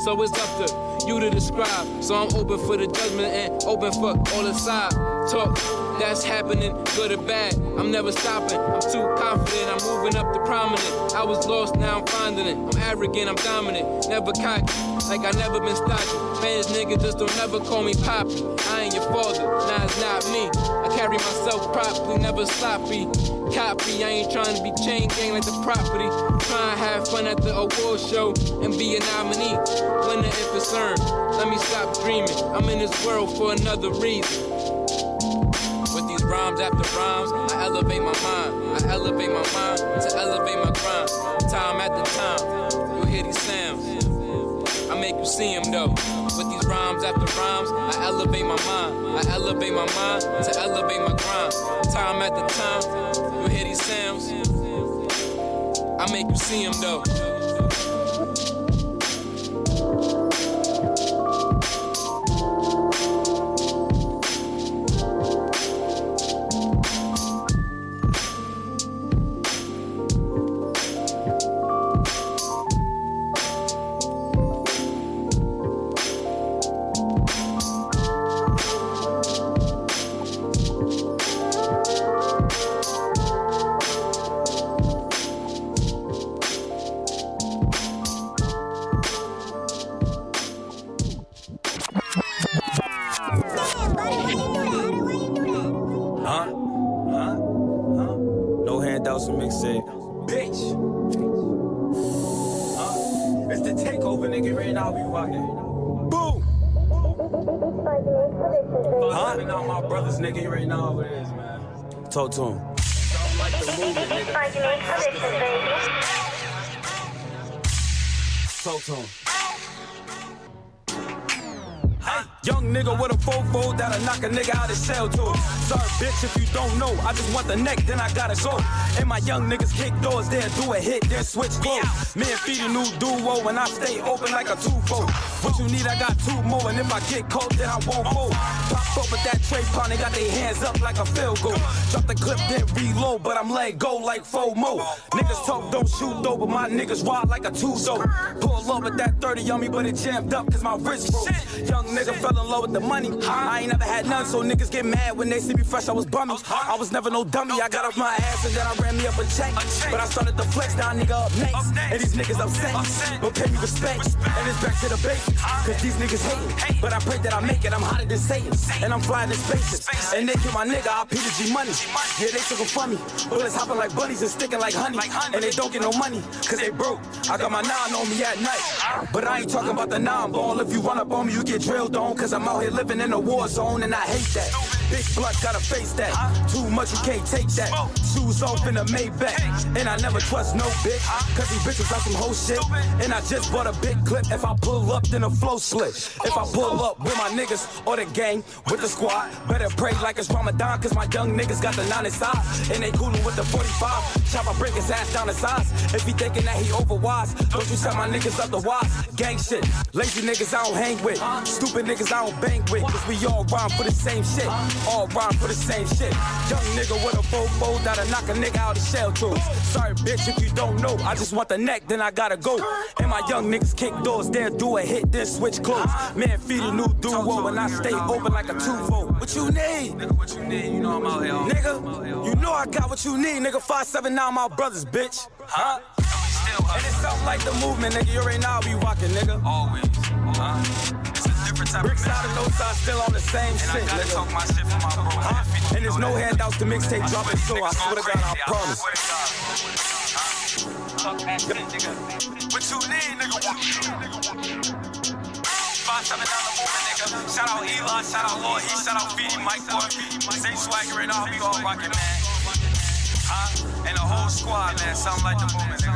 So it's up to you to describe. So I'm open for the judgment and open for all the side talk that's happening, good or bad. I'm never stopping, I'm too confident, I'm moving up to prominent. I was lost, now I'm finding it. I'm arrogant, I'm dominant, never cocky, like I never been stocky. Fans niggas just don't never call me Poppy. I ain't your father, nah it's not me. I carry myself properly, never sloppy. Copy, I ain't trying to be chain gang like the property. Trying to have fun at the award show and be a nominee. Winner if it's earned, let me stop dreaming. I'm in this world for another reason. With these rhymes after rhymes, I elevate my mind. I elevate my mind to elevate my grind. Time after time, you'll hear these sounds. I make you see them though. With these rhymes after rhymes, I elevate my mind. I elevate my mind to elevate my grind. Time after time, you'll hear these sounds. I make you see them though. Talk to him. Talk to him. Young nigga with a fofo that'll knock a nigga out his cell too. Sorry, bitch, if you don't know, I just want the neck, then I gotta go. And my young niggas kick doors, they'll do a hit, then switch clothes. Me and feed a new duo, and I stay open like a 2-4. What you need, I got 2 more, and if I get cold, then I won't fold. Pop up with that tray pond, they got their hands up like a field goal. Drop the clip, then reload, but I'm letting go like FOMO. Niggas talk, don't shoot though, but my niggas ride like a 2-so. Pull up with that 30 on me, but it jammed up, cause my wrist broke. Young nigga fell in love with the money. I ain't never had none, so niggas get mad when they see me fresh, I was bummy. I was never no dummy, I got off my ass and then I ran me up a check. But I started to flex, now nigga up next. And these niggas upset, but pay me respect. And it's back to the basics, cause these niggas hating. But I pray that I make it, I'm hotter than Satan. And I'm flying in spaceships. And they kill my nigga, I P the G money. Yeah, they took 'em from me. Bullets hopping like bunnies and sticking like honey. And they don't get no money, cause they broke. I got my 9 on me at night. But I ain't talking about the 9-ball. If you run up on me, you get drilled on. Cause I'm out here living in a war zone and I hate that. Big blood gotta face that. Too much, you can't take that. Shoes off in a Maybach. And I never trust no bitch. Cause these bitches got some whole shit. And I just bought a big clip. If I pull up, then a flow slip. If I pull up with my niggas or the gang with the squad, better pray like it's Ramadan. Cause my young niggas got the 9 inside. And they coolin' with the 45. Chop, I break his ass down to size. If he thinking that he overwise, don't you tell my niggas up the wise. Gang shit. Lazy niggas I don't hang with. Stupid niggas I don't bang with. Cause we all rhyme for the same shit. All rhyme for the same shit. Young nigga with a fofo that'll knock a nigga out of shell tools. Sorry bitch if you don't know, I just want the neck, then I gotta go. And my young niggas kick doors, then do a hit, then switch clothes. Man feed a new duo and I stay open like a 2-4. What you need? Nigga, what you need? You know I'm out here. Nigga, you know I got what you need, nigga. 579 my brothers, bitch. Huh? And it's something like the movement, nigga. You already know I be rocking, nigga. Always. It's a different type Bricks of out of no side, still on the same and shit, nigga. Talk my shit for my bro. And there's no handouts to mixtape dropping, so I swear to God, I promise. What you need, nigga? What you need, nigga? 579 the movement, nigga. Shout out Eli, shout out Lord, he shout out Feedy, Mike Boy. Same swagger right now, we all rocking, man. And the whole squad, man, something like the movement, nigga.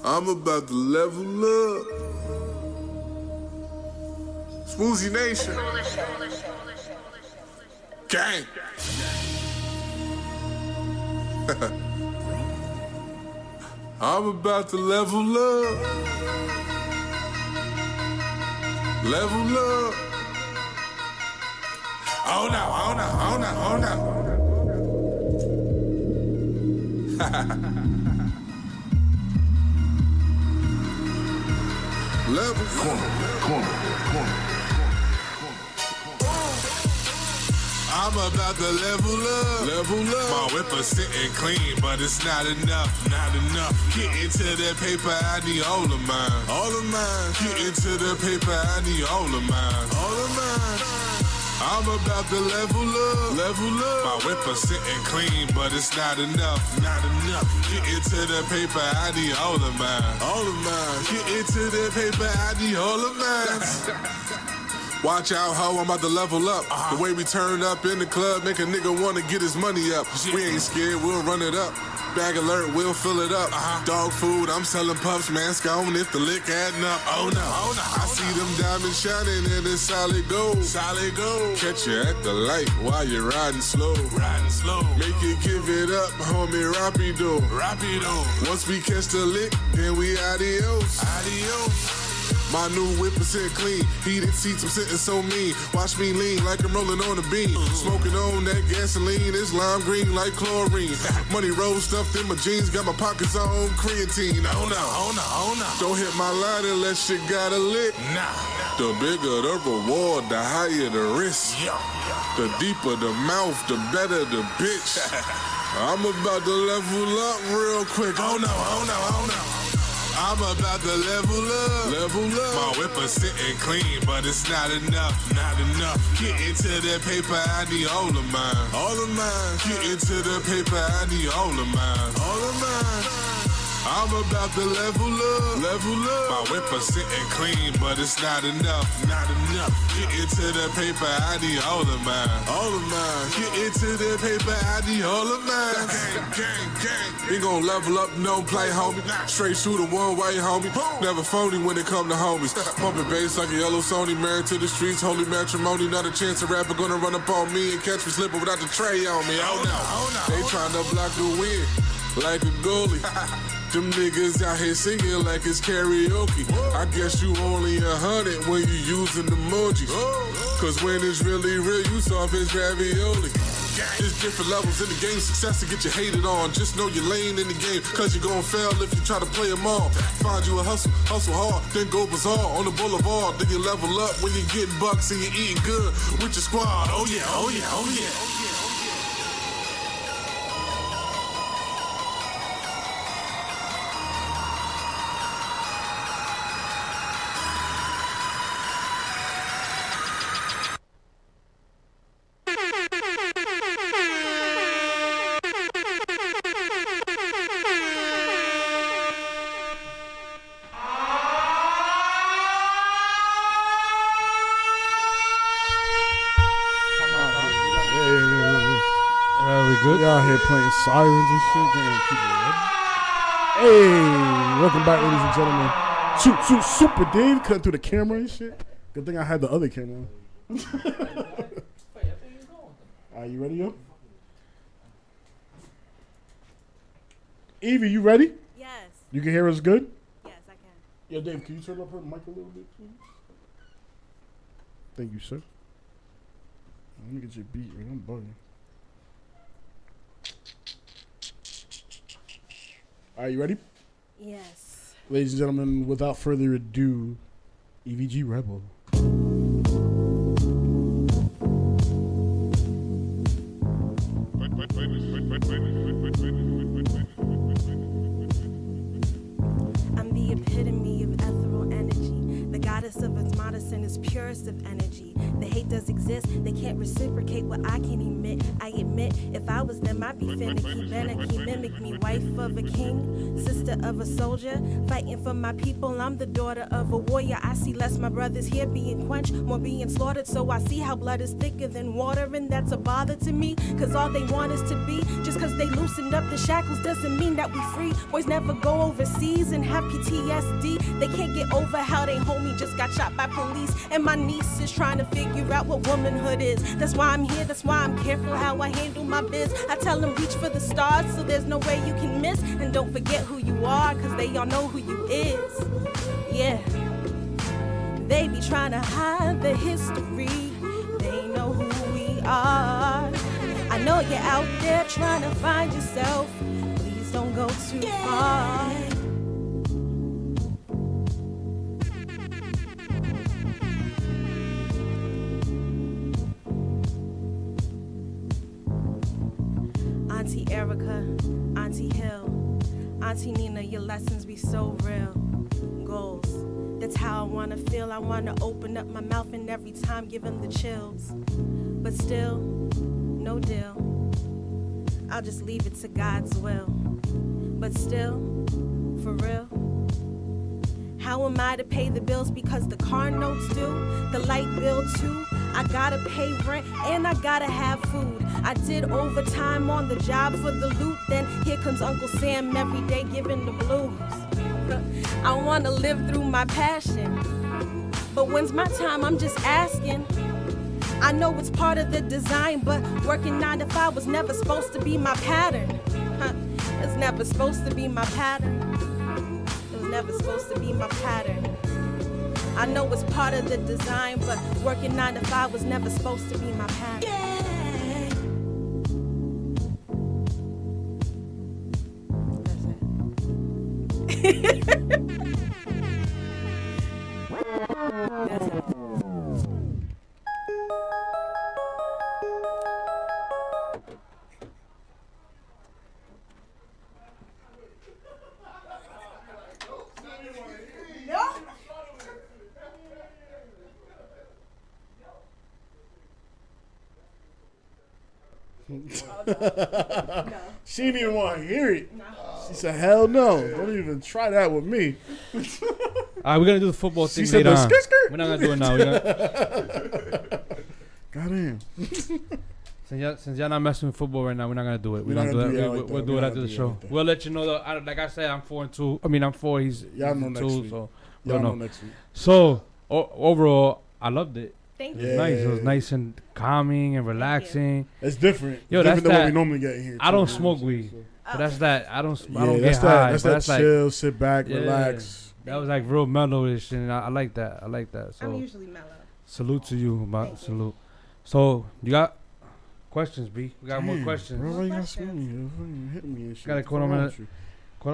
I'm about to level up. Smoothie Nation. Gang. I'm about to level up. Level up. Oh no, oh no, oh no, oh no. Level corner. I'm about to level up. My whipper sitting clean, but it's not enough. Get into that paper, I need all of mine. Get into the paper, I need all of mine. I'm about to level up. My whipper sitting clean, but it's not enough. Get into the paper, I need all of mine. Get into the paper, I need all of mine. Watch out, ho, I'm about to level up. The way we turn up in the club make a nigga wanna get his money up. We ain't scared, we'll run it up. Bag alert, we'll fill it up. Dog food, I'm selling puffs, mask on if the lick adding up. Oh no, I see them diamonds shining and it's solid gold. Catch you at the light while you're riding slow. Make you give it up, homie, rapido. Once we catch the lick, then we adios. My new whip is sitting clean. Heated seats, I'm sitting so mean. Watch me lean like I'm rolling on a beam. Smoking on that gasoline, it's lime green like chlorine. Money roll stuffed in my jeans, got my pockets on creatine. Oh no. Don't hit my line unless you got a lick. The bigger the reward, the higher the risk. The deeper the mouth, the better the bitch. I'm about to level up real quick. Oh no. I'm about to level up. My whipper sitting clean, but it's not enough. Get into that paper, I need all of mine. Get into the paper, I need all of mine. I'm about to level up. My whipper sitting clean, but it's not enough. Get into the paper, I need all of mine. Get into the paper, I need all of mine. Gang. We gon' level up, no play, homie. Straight shooter, one way, homie. Never phony when it come to homies. Pumping bass like a yellow Sony, married to the streets, holy matrimony. Not a chance a rapper gonna run up on me and catch me slipping without the tray on me. Oh no. They tryna block the wind like a goalie. Them niggas out here singing like it's karaoke. I guess you only 100 when you using emojis. Cause when it's really real, you soft as ravioli. There's different levels in the game. Success to get you hated on. Just know your lane in the game, cause you gon' fail if you try to play them all. Find you a hustle hard, then go bizarre on the boulevard. Then you level up when you getting bucks and you eating good with your squad. Oh yeah. We out here playing sirens and shit, getting people ready. Hey, welcome back, ladies and gentlemen. Super Dave cutting through the camera and shit. Good thing I had the other camera on. Are you ready, yo? Evie, you ready? Yes. You can hear us good? Yes, I can. Yo, Dave, can you turn up her mic a little bit, please? Thank you, sir. Let me get your beat, man. I'm bugging. Are you ready? Yes. Ladies and gentlemen, without further ado, EVG Rebel. I'm the epitome of ethereal energy, the goddess Goddess of its modest and its purest of energy. The hate does exist, they can't reciprocate what I can emit. I admit, if I was them, I'd be finicky, Beneki, mimic me. Wife of a king, sister of a soldier, fighting for my people. I'm the daughter of a warrior. I see less my brothers here being quenched, more being slaughtered. So I see how blood is thicker than water, and that's a bother to me. Cause all they want is to be. Just cause they loosened up the shackles doesn't mean that we free. Boys never go overseas and have PTSD. They can't get over how they homie just got shot by police. And my niece is trying to figure out what womanhood is. That's why I'm here, that's why I'm careful how I handle my biz. I tell them reach for the stars so there's no way you can miss. And don't forget who you are, cause they all know who you is. Yeah. They be trying to hide the history. They know who we are. I know you're out there trying to find yourself. Please don't go too far. Auntie Erica, Auntie Hill, Auntie Nina, your lessons be so real. Goals, that's how I wanna feel. I wanna open up my mouth and every time give them the chills. But still, no deal. I'll just leave it to God's will. But still, for real, how am I to pay the bills because the car notes due, the light bill too? I gotta pay rent and I gotta have food. I did overtime on the job for the loot. Then here comes Uncle Sam every day giving the blues. I wanna live through my passion, but when's my time? I'm just asking. I know it's part of the design, but working 9 to 5 was never supposed to be my pattern. It's never supposed to be my pattern. It was never supposed to be my pattern. I know it's part of the design, but working 9 to 5 was never supposed to be my pattern. Yeah. That's it. She didn't even want to hear it. No. She said, hell no. Don't even try that with me. All right, we're going to do the football thing later on. We're not going to do it now. Goddamn. Since y'all not messing with football right now, we're not going to do it. We're not going to do it. We'll do it after the show. We'll let you know, though. Like I said, I'm 4-2. I mean, I'm 4. He's 2. So y'all know next week. So, overall, I loved it. Thank you. you. It was nice. It was nice and calming and relaxing. It's different. Yo, it's that's different than what we normally get here. I don't smoke weed. But that's that. I don't get high. That's that chill, sit back, relax. That was like real mellowish, and I like that. I like that. So I'm usually mellow. Salute to you, salute. So you got questions, B? We got more questions. Bro, why you got me? Hit me and shit. Gotta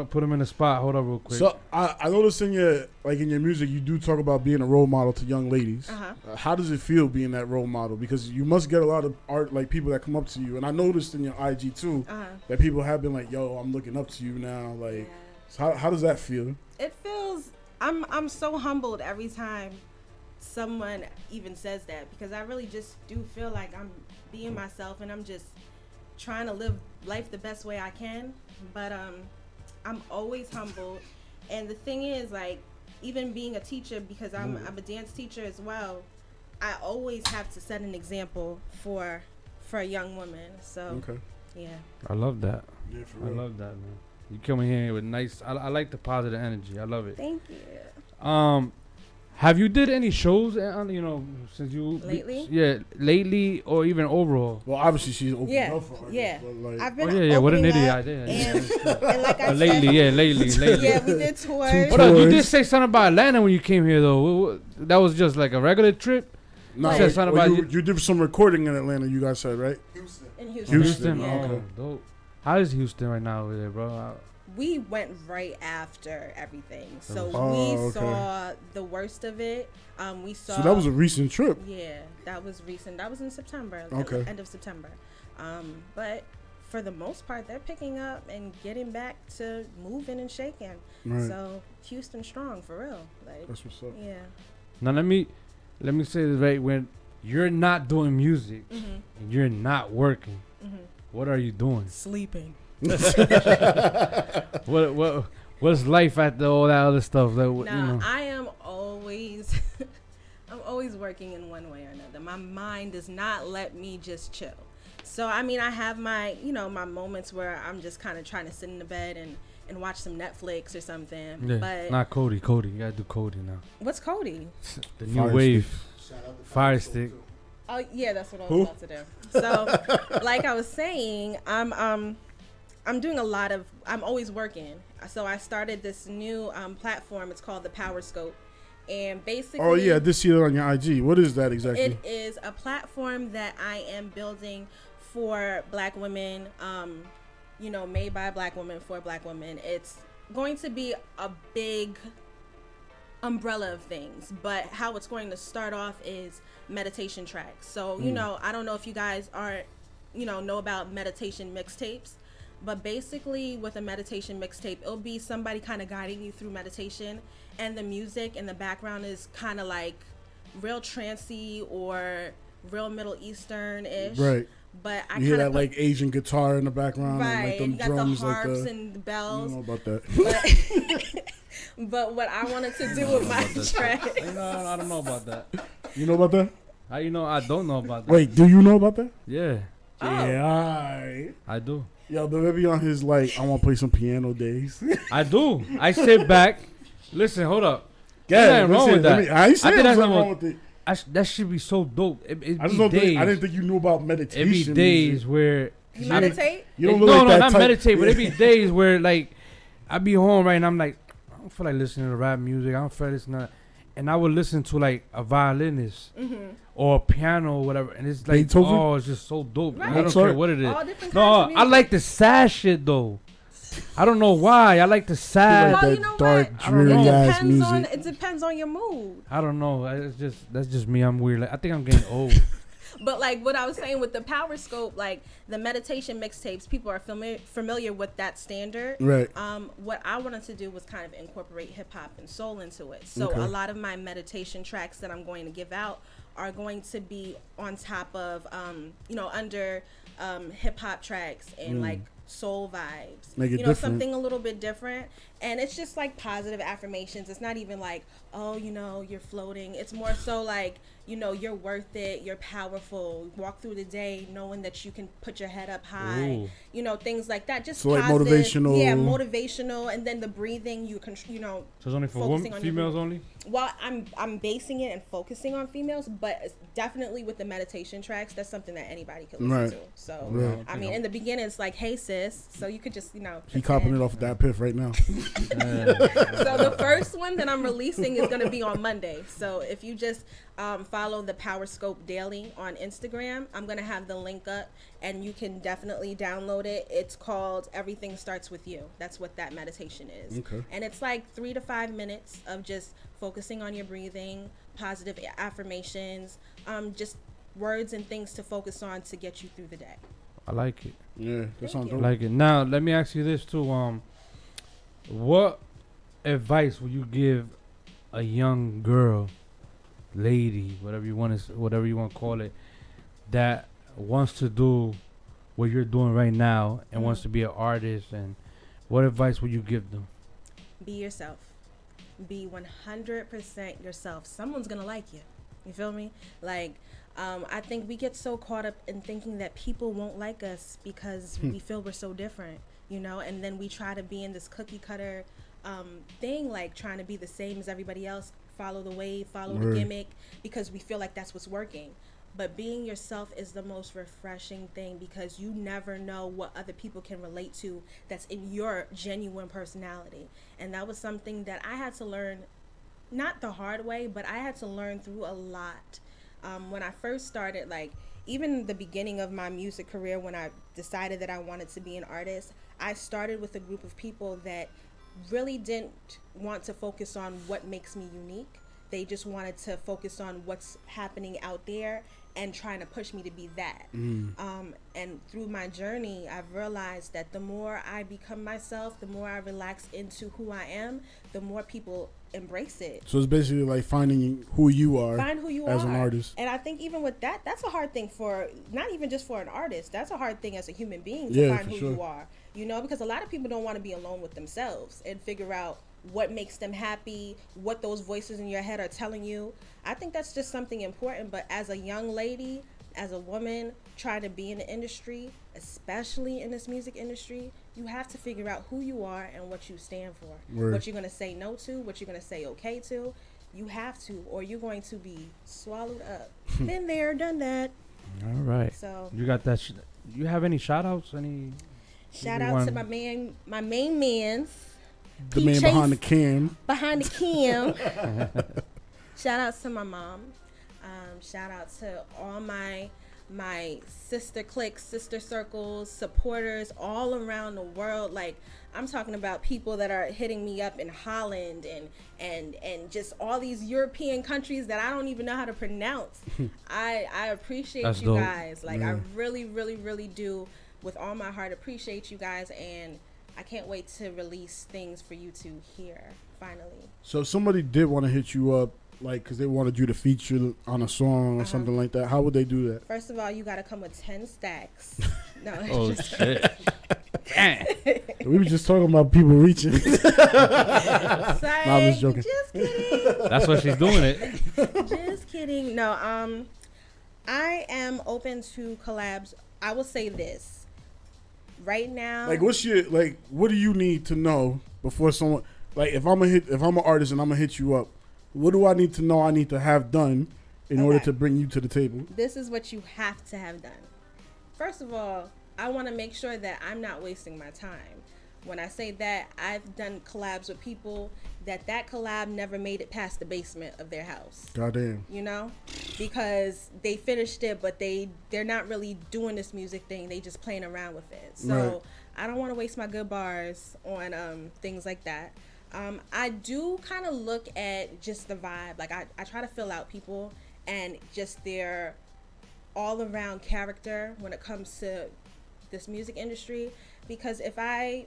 put him in the spot. Hold up, real quick. So I noticed in your music, you do talk about being a role model to young ladies. How does it feel being that role model? Because you must get a lot of art, like people that come up to you, and I noticed in your IG too that people have been like, "Yo, I'm looking up to you now." Like, so how does that feel? It feels. I'm so humbled every time someone even says that, because I really just do feel like I'm being myself and I'm just trying to live life the best way I can. But I'm always humbled. And the thing is, like, even being a teacher, because I'm a dance teacher as well, I always have to set an example for a young woman. So yeah, I love that. Yeah, I love that, man. You come in here with nice. I like the positive energy. I love it. Thank you. Have you did any shows? Since you lately? Lately or even overall. Well, obviously she's open up for artists. Yeah, like, I've been. What an idiot I did. And like I lately. Yeah, we did tours. Hold on, you did say something about Atlanta when you came here though. That was just like a regular trip. No, you said something about you did some recording in Atlanta. You guys said, right? In Houston. Yeah. Oh, dope. How is Houston right now over there, bro? We went right after everything, so we saw the worst of it. We saw. So that was a recent trip. Yeah, that was recent. That was in September. End of September. But for the most part, they're picking up and getting back to moving and shaking. Right. So Houston strong for real. Like, that's what's up. Yeah. Now let me say this right. When you're not doing music and you're not working, what are you doing? Sleeping. What's life after all that other stuff? That, I am always I'm always working in one way or another. My mind does not let me just chill. So I mean, I have my my moments where I'm just kind of trying to sit in the bed and watch some Netflix or something. Yeah, but not Cody. Cody, you gotta do Cody now. What's Cody? The new wave. Fire stick. Oh yeah, that's what I was about to do. So, like I was saying, I'm doing a lot of. I'm always working. So I started this new platform. It's called the Power Scope, and basically. Oh yeah, this year on your IG. What is that exactly? It is a platform that I am building for Black women. Made by Black women for Black women. It's going to be a big umbrella of things, but how it's going to start off is meditation tracks. So I don't know if you guys are know about meditation mixtapes, but basically with a meditation mixtape, it'll be somebody kind of guiding you through meditation, and the music in the background is kind of like real trancey or real Middle Eastern-ish, right? But I hear that like Asian guitar in the background, right? And like them you got drums, the harps like and the bells. I don't know about that. But what I wanted to do with my track, I don't know about that. You know about that? How you know I don't know about that? Wait, do you know about that? Yeah. Yeah, I do. Yo, the baby on his like, I want to play some piano days. I do. I sit back. Listen, hold up. Yeah, nothing wrong with that. I ain't saying there's nothing wrong with it. That should be so dope. I didn't think you knew about meditation. It be days where you meditate. You don't look like that not type. Meditate, but it be days where like I be home right and I'm like, I don't feel like listening to rap music. I don't feel like listening to, and I would listen to like a violinist or a piano or whatever, and it's like, it's just so dope. Right. I don't care what it is. I like the sad shit though. I don't know why. I like the sad, like that dark, dreary ass music. It depends on your mood. I don't know. That's just me. I'm weird. Like, I think I'm getting old. But like what I was saying with the Power Scope, like the meditation mixtapes, people are familiar with that standard. Right. What I wanted to do was kind of incorporate hip hop and soul into it. So a lot of my meditation tracks that I'm going to give out are going to be on top of, under hip hop tracks and like soul vibes. Make it different. Something a little bit different. And it's just like positive affirmations. It's not even like, oh, you're floating. It's more so like, you're worth it. You're powerful. Walk through the day knowing that you can put your head up high. Ooh. Things like that. Just so positive. Like motivational. Yeah, motivational. And then the breathing, you can, So it's only for women, females only? Well, I'm basing it and focusing on females, but it's definitely with the meditation tracks, that's something that anybody can listen to. So, I mean, in the beginning, it's like, hey, sis. So you could just, He copping it off of that piff right now. So the first one that I'm releasing is going to be on Monday. So if you just follow the Power Scope Daily on Instagram, I'm going to have the link up and you can definitely download it. It's called Everything Starts With You. That's what that meditation is. Okay. And it's like 3 to 5 minutes of just focusing on your breathing, positive affirmations, just words and things to focus on to get you through the day. I like it. Yeah, that sounds dope. I like it. Now, let me ask you this too. What advice would you give a young girl, lady, whatever you want to call it, that wants to do what you're doing right now and wants to be an artist? And what advice would you give them? Be yourself. Be 100% yourself. Someone's gonna like you. You feel me? Like, I think we get so caught up in thinking that people won't like us because we feel we're so different, and then we try to be in this cookie cutter thing, like trying to be the same as everybody else, follow the wave, follow the gimmick, because we feel like that's what's working. But being yourself is the most refreshing thing, because you never know what other people can relate to that's in your genuine personality. And that was something that I had to learn, not the hard way, but I had to learn through a lot. When I first started, like even the beginning of my music career, when I decided that I wanted to be an artist, I started with a group of people that really didn't want to focus on what makes me unique. They just wanted to focus on what's happening out there and trying to push me to be that. And through my journey, I've realized that the more I become myself, the more I relax into who I am, the more people embrace it. So it's basically like finding who you are. Find who you as are. An artist. And I think even with that, that's a hard thing for, not even just for an artist, that's a hard thing as a human being to find who you are. You know, because a lot of people don't want to be alone with themselves and figure out what makes them happy, what those voices in your head are telling you. I think that's just something important. But as a young lady, as a woman trying to be in the industry, especially in this music industry, you have to figure out who you are and what you stand for. What you're going to say no to, what you're going to say okay to. You have to, or you're going to be swallowed up. Been there, done that. All right. So you got that. You have any shout outs? Any shout out to my main mans. The man behind the cam. Behind the cam. Shout out to my mom. Shout out to all my sister cliques, sister circles, supporters all around the world. Like, I'm talking about people that are hitting me up in Holland and just all these European countries that I don't even know how to pronounce. I appreciate That's you dope. Guys. Like, I really, really, really do, with all my heart, appreciate you guys, and I can't wait to release things for you to hear, finally. So if somebody did want to hit you up, like, because they wanted you to feature on a song or something like that, how would they do that? First of all, you got to come with 10 stacks. No, oh, shit. We were just talking about people reaching. Sorry, I was joking. Just kidding. That's why she's doing it. Just kidding. No, I am open to collabs. I will say this. Right now, like, what do you need to know before someone, like, if I'm an artist and I'm gonna hit you up, what do I need to know I need to have done in order to bring you to the table? This is what you have to have done. First of all, I want to make sure that I'm not wasting my time. When I say that, I've done collabs with people that collab never made it past the basement of their house. Goddamn. You know? Because they finished it, but they're not really doing this music thing. They just playing around with it. So I don't want to waste my good bars on things like that. I do kind of look at just the vibe. Like, I try to fill out people and just their all-around character when it comes to this music industry. Because if I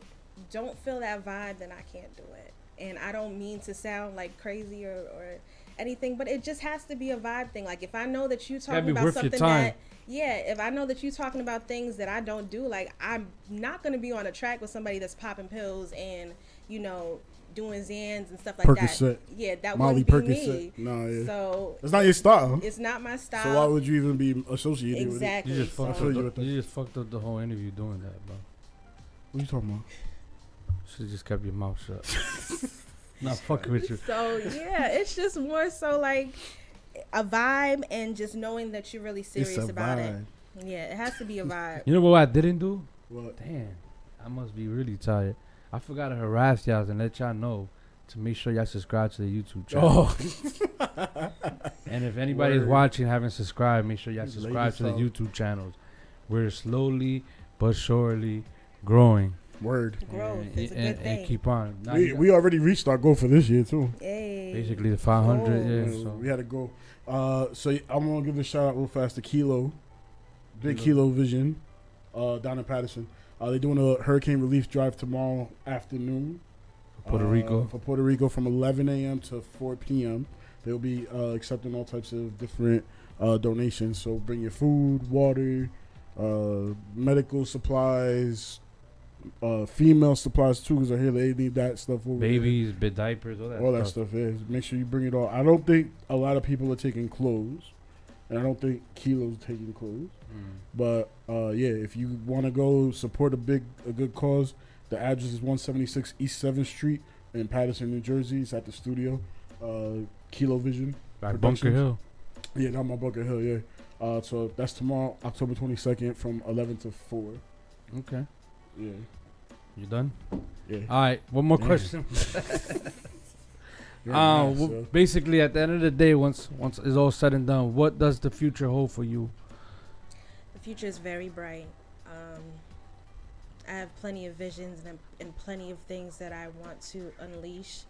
don't feel that vibe, then I can't do it. And I don't mean to sound like crazy or anything, but it just has to be a vibe thing. Like, if I know that you talking about something that, if I know that you talking about things that I don't do, like, I'm not going to be on a track with somebody that's popping pills and, you know, doing Zans and stuff like that. Yeah, that Molly wouldn't be me. No, So it's not your style. It's not my style. So why would you even be associated with it? Exactly. You just fucked up the whole interview doing that, bro. What are you talking about? Should've just kept your mouth shut. Not fucking with you. So yeah, it's just more so like a vibe and just knowing that you're really serious about it. Yeah, it has to be a vibe. You know what I didn't do? What? Damn, I must be really tired. I forgot to harass y'all and let y'all know to make sure y'all subscribe to the YouTube channel. And if anybody's watching haven't subscribed, make sure y'all subscribe to the YouTube channels. We're slowly but surely growing. Word. Growth is a good thing. And keep on. We already reached our goal for this year too. Hey. Basically the 500. Yeah. So we had to go. So I'm gonna give a shout out real fast to Kilo, Big Kilo Vision, down in Patterson. They're doing a hurricane relief drive tomorrow afternoon. Puerto Rico. For Puerto Rico from 11 a.m. to 4 p.m. They'll be accepting all types of different donations. So bring your food, water, medical supplies, female supplies too, because I hear they need that stuff over babies, bed diapers, all that stuff. Yeah, make sure you bring it all. I don't think a lot of people are taking clothes, and I don't think Kilo's taking clothes. But yeah, if you want to go support a good cause, the address is 176 East 7th Street in Patterson, New Jersey. It's at the studio, Kilo Vision. Like Bunker Hill. Yeah, not my Bunker Hill. Yeah. So that's tomorrow, October 22nd, from 11 to 4. Okay. Yeah. You done? Yeah. All right. One more question. Basically, at the end of the day, once it's all said and done, what does the future hold for you? The future is very bright. I have plenty of visions and plenty of things that I want to unleash.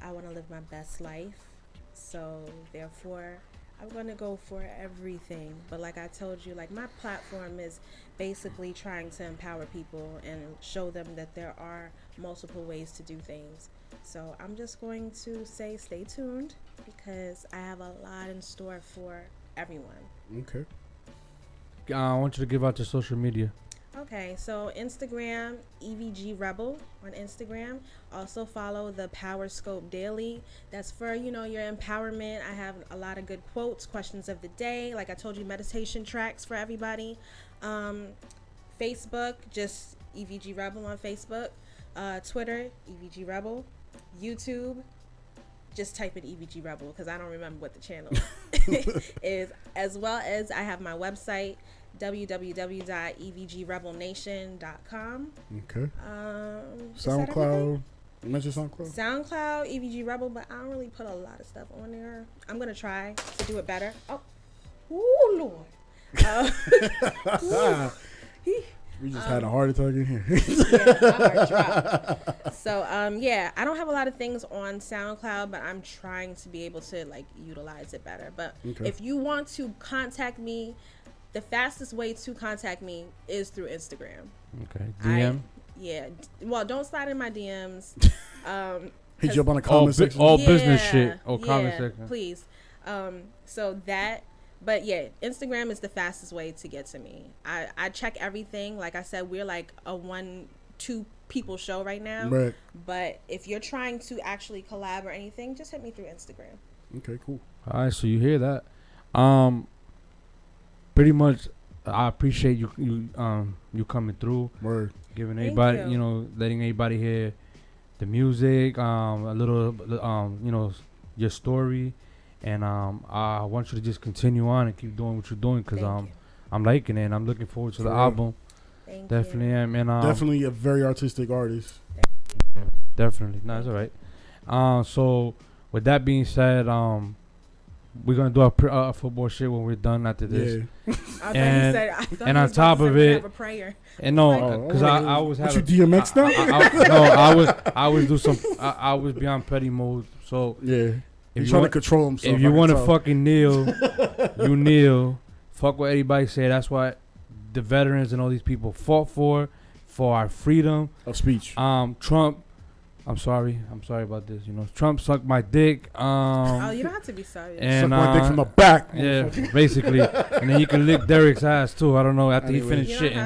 I want to live my best life. So, therefore, I'm going to go for everything. But like I told you, like my platform is basically trying to empower people and show them that there are multiple ways to do things. So I'm just going to say stay tuned because I have a lot in store for everyone. Okay. I want you to give out your social media. Okay, so Instagram, EVG Rebel on Instagram. Also follow the Power Scope Daily. That's for, you know, your empowerment. I have a lot of good quotes, questions of the day. Like I told you, meditation tracks for everybody. Facebook, just EVG Rebel on Facebook. Twitter, EVG Rebel. YouTube, just type in EVG Rebel because I don't remember what the channel is. As well as I have my website, www.evgrebelnation.com. Okay. SoundCloud. You mentioned SoundCloud? SoundCloud, EVG Rebel, but I don't really put a lot of stuff on there. I'm going to try to do it better. Oh. Ooh, Lord. We just had a heart attack in here. Yeah, my heart dropped. So, yeah, I don't have a lot of things on SoundCloud, but I'm trying to be able to, like, utilize it better. But if you want to contact me, the fastest way to contact me is through Instagram. Okay. DM? Well, don't slide in my DMs. Hit you up on the comment section. All business shit. Comment section. Please. So that... But yeah, Instagram is the fastest way to get to me. I check everything. Like I said, we're like a 1-2 people show right now. Right. But if you're trying to actually collab or anything, just hit me through Instagram. Okay, cool. All right, so you hear that. Pretty much I appreciate you coming through. Word. Giving everybody, you know, letting everybody hear the music, a little you know, your story. And I want you to just continue on and keep doing what you're doing because I'm liking it and I'm looking forward to the album. Definitely am. And definitely a very artistic artist. Definitely. No, it's all right. So with that being said, we're gonna do a football shit when we're done after this. Yeah. And on top of it, have a prayer. And no, because I always have. What you DMX now? I always do some. I always be on petty mode. So yeah. If you trying to control himself. If you want to fucking kneel, you kneel. Fuck what anybody say. That's what the veterans and all these people fought for our freedom of speech. Trump. I'm sorry about this. You know, Trump sucked my dick. You don't have to be sorry. Suck my dick from the back. Yeah, basically. And then you can lick Derek's ass too. I don't know after he finished shitting. I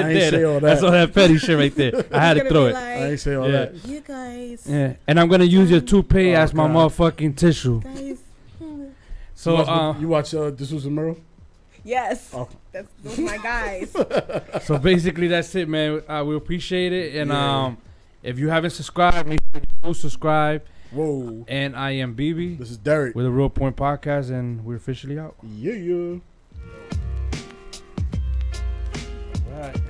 ain't say all that. That's all that petty shit right there. I had to throw it. Like, I ain't say all that. You guys. Yeah, and I'm gonna use your toupee as my motherfucking tissue. Guys. So you watch This Was a Mirror? Yes. Those are my guys. So basically that's it, man. We appreciate it, and if you haven't subscribed, make sure you go subscribe. Whoa. And I am BB. This is Derek. With the Real Point Podcast, and we're officially out. Yeah. All right.